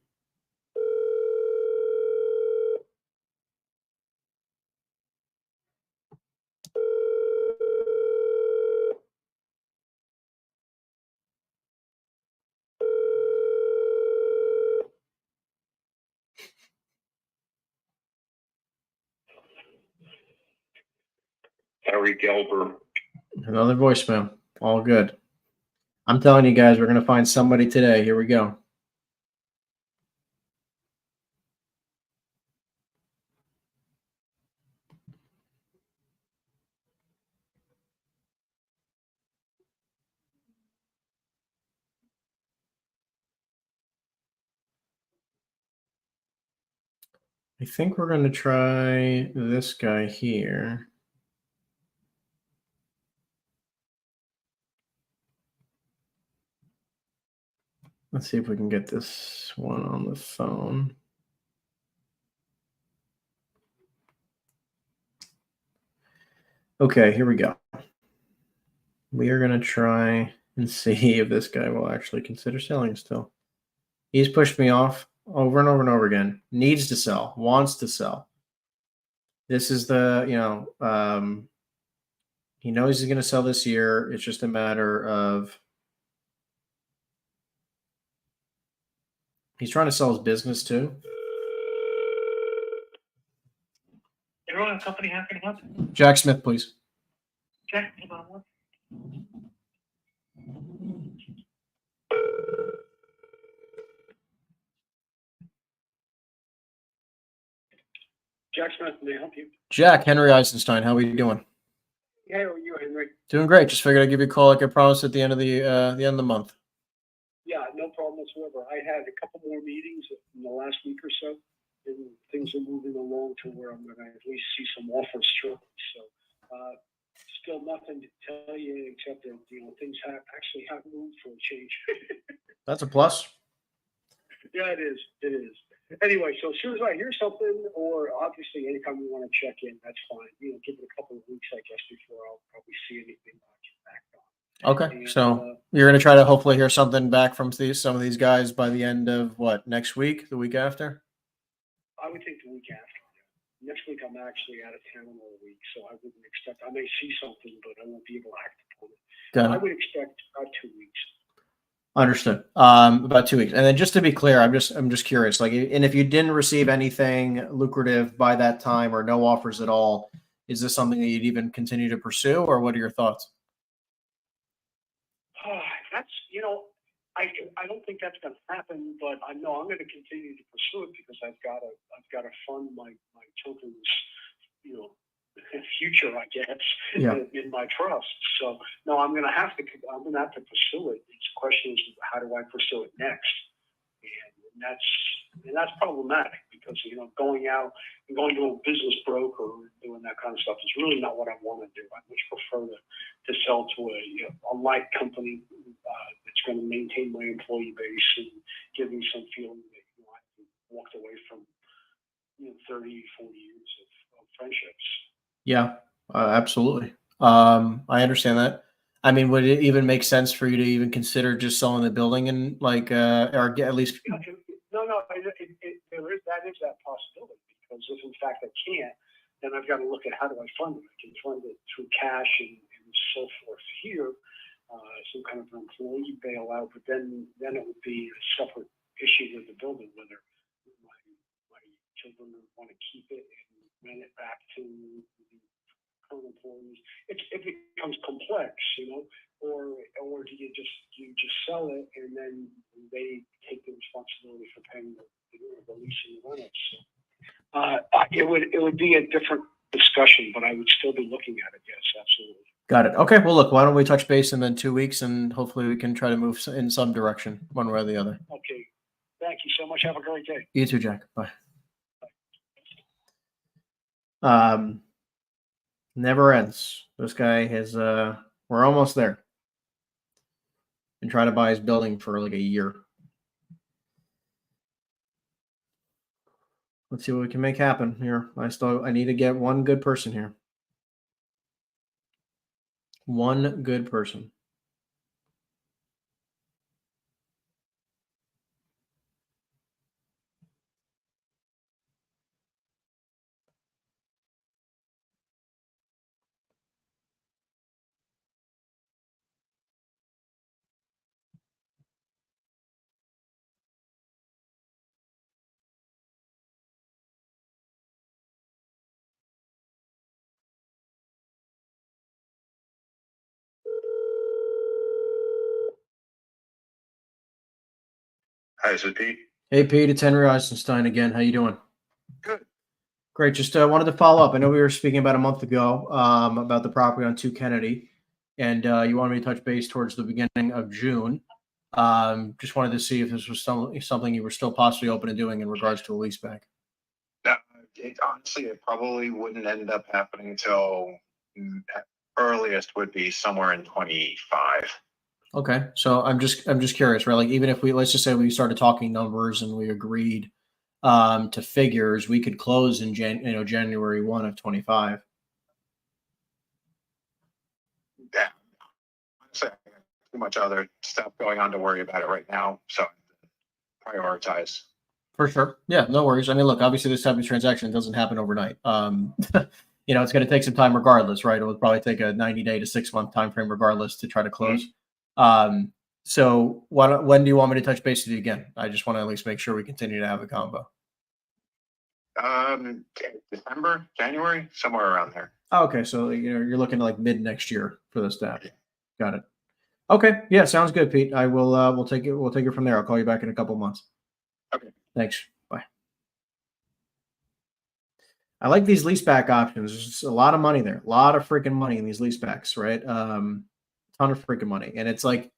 Harry Gelber. Another voicemail. All good. I'm telling you guys, we're going to find somebody today. Here we go. I think we're going to try this guy here. Let's see if we can get this one on the phone. Okay, here we go. We are going to try and see if this guy will actually consider selling still. He's pushed me off over and over and over again. Needs to sell, wants to sell. This is the, he knows he's going to sell this year. It's just a matter of he's trying to sell his business too. Everyone, company, how can I help you? Jack Smith, please. Jack, hold on one. Jack Smith, may I help you? Jack, Henry Eisenstein, how are you doing? Yeah, how are you, Henry? Doing great. Just figured I'd give you a call like I promised at the end of the end of the month. Yeah, no problem whatsoever. I had a couple more meetings in the last week or so, and things are moving along to where I'm going to at least see some offers shortly. So, still nothing to tell you except that things actually have moved for a change. That's a plus. Yeah, it is. It is. Anyway, so as soon as I hear something, or obviously anytime you want to check in, that's fine. Give it a couple of weeks, I guess, before I'll probably see anything back on. Okay, And, so you're going to try to hopefully hear something back from some of these guys by the end of what, next week, the week after? I would think the week after. Next week I'm actually out of town all week, so I wouldn't expect. I may see something, but I won't be able to act upon it. Got it. I would expect about 2 weeks. Understood. About 2 weeks. And then just to be clear, I'm just curious, like, and if you didn't receive anything lucrative by that time or no offers at all, is this something that you'd even continue to pursue, or what are your thoughts? That's, I don't think that's going to happen, but I know I'm going to continue to pursue it because I've got to fund my children's, future, I guess, in my trust. So no, I'm going to have to pursue it. The question is, how do I pursue it next? And And that's problematic because, you know, going out and going to a business broker or doing that kind of stuff is really not what I want to do. I much prefer to sell to a like company that's going to maintain my employee base and give me some feeling that, you know, I walked away from, you know, 30, 40 years of friendships. Yeah, absolutely. I understand that. I mean, would it even make sense for you to even consider just selling the building and like, or get at least? No, that is that possibility, because if in fact I can't, then I've got to look at how do I fund it. I can fund it through cash and so forth here, some kind of an employee bailout, but then it would be a separate issue with the building, whether my children want to keep it and rent it back to the current employees. It becomes complex, you know, or do you just sell it and then they take the responsibility for paying the lease and the rentals. It would be a different discussion, but I would still be looking at it. Yes, absolutely. Got it. Okay. Well, look, why don't we touch base in then 2 weeks and hopefully we can try to move in some direction, one way or the other. Okay. Thank you so much. Have a great day. You too, Jack. Bye. Never ends. This guy has, we're almost there. And try to buy his building for like a year. Let's see what we can make happen here. I need to get one good person here. One good person. Hi, this is Pete. Hey, Pete, it's Henry Eisenstein again. How you doing? Good. Great. Just wanted to follow up. I know we were speaking about a month ago about the property on 2 Kennedy, and you wanted me to touch base towards the beginning of June. Just wanted to see if this was something you were still possibly open to doing in regards to a leaseback. Honestly, it probably wouldn't end up happening until earliest would be somewhere in 25. Okay, so I'm just curious, right? Like, even if let's just say we started talking numbers and we agreed to figures, we could close in January 1 of 25. Yeah, honestly, I got too much other stuff going on to worry about it right now, so prioritize. For sure. Yeah, no worries. I mean, look, obviously this type of transaction doesn't happen overnight. You know, it's going to take some time regardless, right? It will probably take a 90-day to 6-month time frame regardless to try to close. So when do you want me to touch base with you again? I just want to at least make sure we continue to have a combo. December, January, somewhere around there. Oh, okay, so you're looking at like mid next year for this stat. Yeah. Got it. Okay, yeah, sounds good, Pete. I will. We'll take it from there. I'll call you back in a couple months. Okay. Thanks. Bye. I like these leaseback options. There's a lot of money there. A lot of freaking money in these leasebacks, right? Ton of freaking money. And it's like,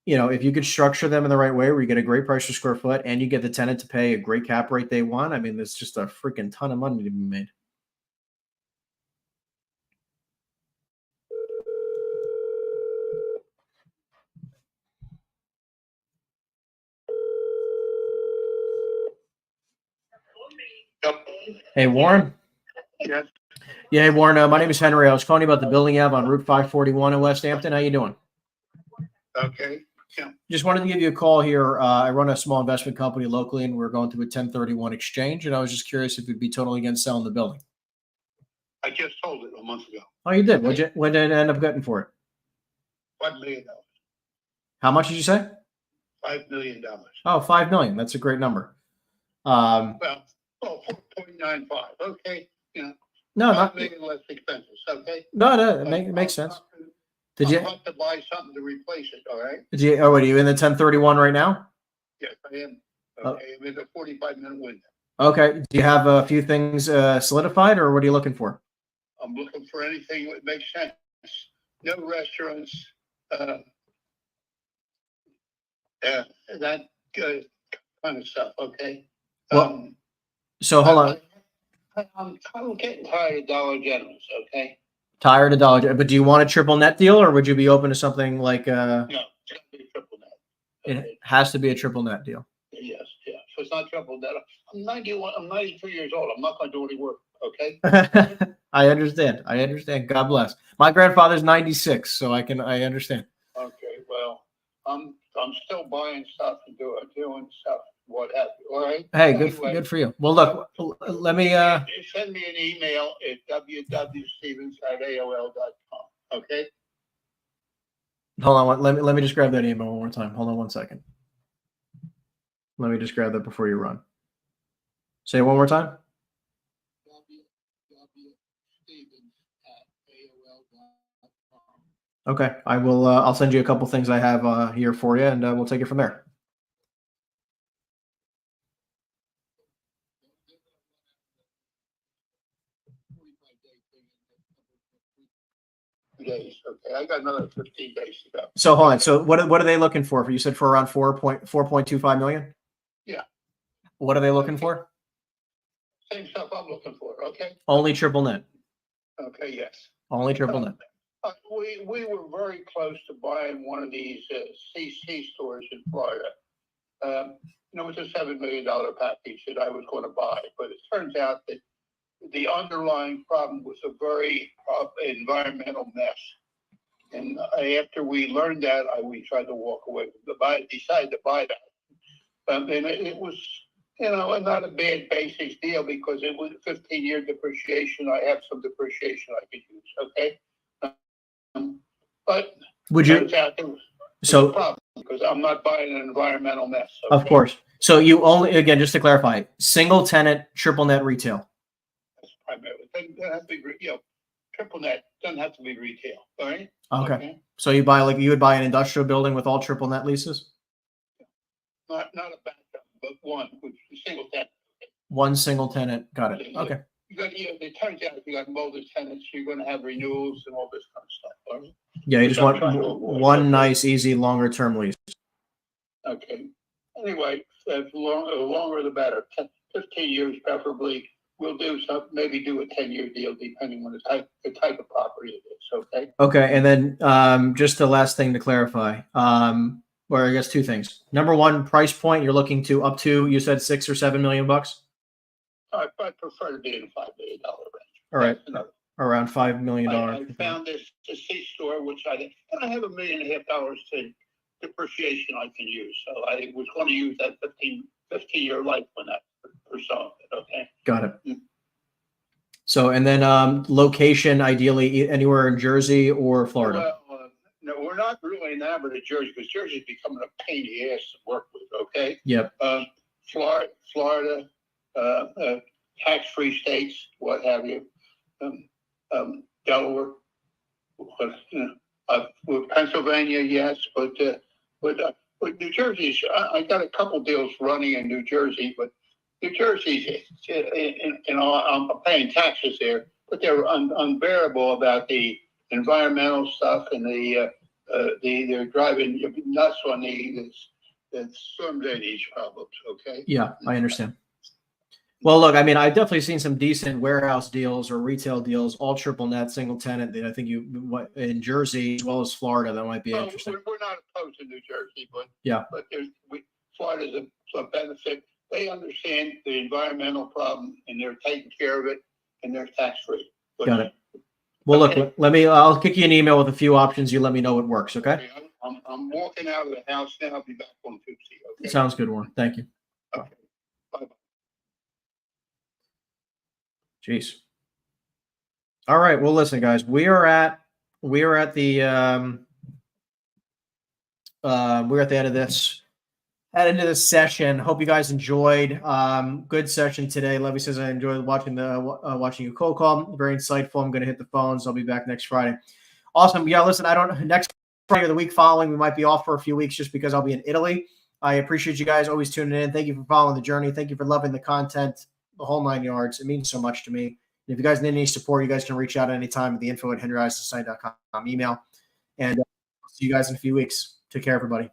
if you could structure them in the right way where you get a great price per square foot and you get the tenant to pay a great cap rate they want, I mean, there's just a freaking ton of money to be made. Hey, Warren. Yes. Yeah, hey, Warren. My name is Henry. I was calling you about the building you have on Route 541 in West Hampton. How you doing? Okay. Yeah. Just wanted to give you a call here. I run a small investment company locally, and we're going through a 1031 exchange. And I was just curious if you'd be totally against selling the building. I just sold it a month ago. Oh, you did? When did it end up getting for it? $5 million. How much did you say? $5 million. Oh, $5 million. That's a great number. Well, 4.95. Okay. Yeah. No, $5 not million less expenses. Okay. No, it makes sense. Did you I'll have to buy something to replace it? All right. are you in the 1031 right now? Yes, I am. Okay. I'm in a 45-minute window. Okay. Do you have a few things solidified, or what are you looking for? I'm looking for anything that makes sense. No restaurants. That kind of stuff, okay? Well, so hold on. I'm getting tired of Dollar Generals, okay? Tired of Dollar General, but do you want a triple net deal, or would you be open to something like No, it's gotta be a triple net. it has to be a triple net deal? Yes, yeah. So it's not triple net. I'm 91, I'm 92 years old. I'm not gonna do any work, okay? I understand. God bless. My grandfather's 96, so I understand. Okay, well, I'm still buying stuff and doing stuff, what have you, all right? Hey, Anyway, good for you. Well, look, let me send me an email at www.stevens@aol.com, okay? hold on. Let me just grab that email one more time. Hold on one second. Let me just grab that before you run. Say it one more time. www.stevens@aol.com. Okay, I will. I'll send you a couple things I have here for you, and we'll take it from there. Days, okay. I got another 15 days to go. So hold on. So what are they looking for? You said for around 4.25 million. Yeah. What are they looking for? Same stuff I'm looking for, okay? Only triple net. Okay, yes. Only triple net. We were very close to buying one of these CC stores in Florida. It was a $7 million package that I was going to buy, but it turns out that the underlying problem was a very environmental mess. And after we learned that, we tried to walk away from decided to buy that. And it was, not a bad basics deal because it was 15-year depreciation. I have some depreciation I could use, okay? But Would you? turns out there was So a problem because I'm not buying an environmental mess. of okay? course. So you only, again, just to clarify, single tenant, triple net retail. Primarily. Doesn't have to be, triple net doesn't have to be retail. All right. Okay. So you would buy an industrial building with all triple net leases? Not a backup, but one, which is single tenant. One single tenant. Got it. Okay. You got, it turns out if you got multiple tenants, you're going to have renewals and all this kind of stuff. All right. Yeah, you just want one nice, easy, longer term lease. Okay. Anyway, the longer the better. 15 years preferably. We'll maybe do a 10-year deal depending on the type of property it is. Okay. Okay, and then just the last thing to clarify, or I guess two things. Number one, price point you're looking to up to. You said $6 or $7 million. I prefer to be in the $5 million range. All right, around $5 million. I found this C store which I have $1.5 million to depreciation I can use. So I was going to use that 15-year life on that for some of it. Okay. Got it. So, and then location, ideally anywhere in Jersey or Florida. Well, no, we're not really enamored of Jersey because Jersey's becoming a pain in the ass to work with. Okay. Yep. Florida, tax-free states, what have you. Delaware, with Pennsylvania, yes, but New Jersey's. I got a couple deals running in New Jersey, but New Jersey's, I'm paying taxes there, but they're unbearable about the environmental stuff and they're driving you nuts on the storm drainage problems. Okay. Yeah, I understand. Well, look, I mean, I've definitely seen some decent warehouse deals or retail deals, all triple net, single tenant. That I think in Jersey as well as Florida that might be interesting. We're not opposed to New Jersey, but yeah, but Florida's a benefit. They understand the environmental problem and they're taking care of it and they're tax free. Got it. Well, okay. Look, I'll kick you an email with a few options. You let me know what works. Okay. I'm walking out of the house now. I'll be back on Tuesday. Okay. Sounds good, Warren. Thank you. Okay. Bye. Jeez. All right. Well, listen, guys, we are at the end of this. Into this session. Hope you guys enjoyed. Good session today. Levy says I enjoyed watching you cold call. Very insightful. I'm going to hit the phones. I'll be back next Friday. Awesome. Yeah, listen, next Friday or the week following, we might be off for a few weeks just because I'll be in Italy. I appreciate you guys always tuning in. Thank you for following the journey. Thank you for loving the content, the whole 9 yards. It means so much to me. And if you guys need any support, you guys can reach out anytime at the info@henryeisenstein.com email. And see you guys in a few weeks. Take care, everybody.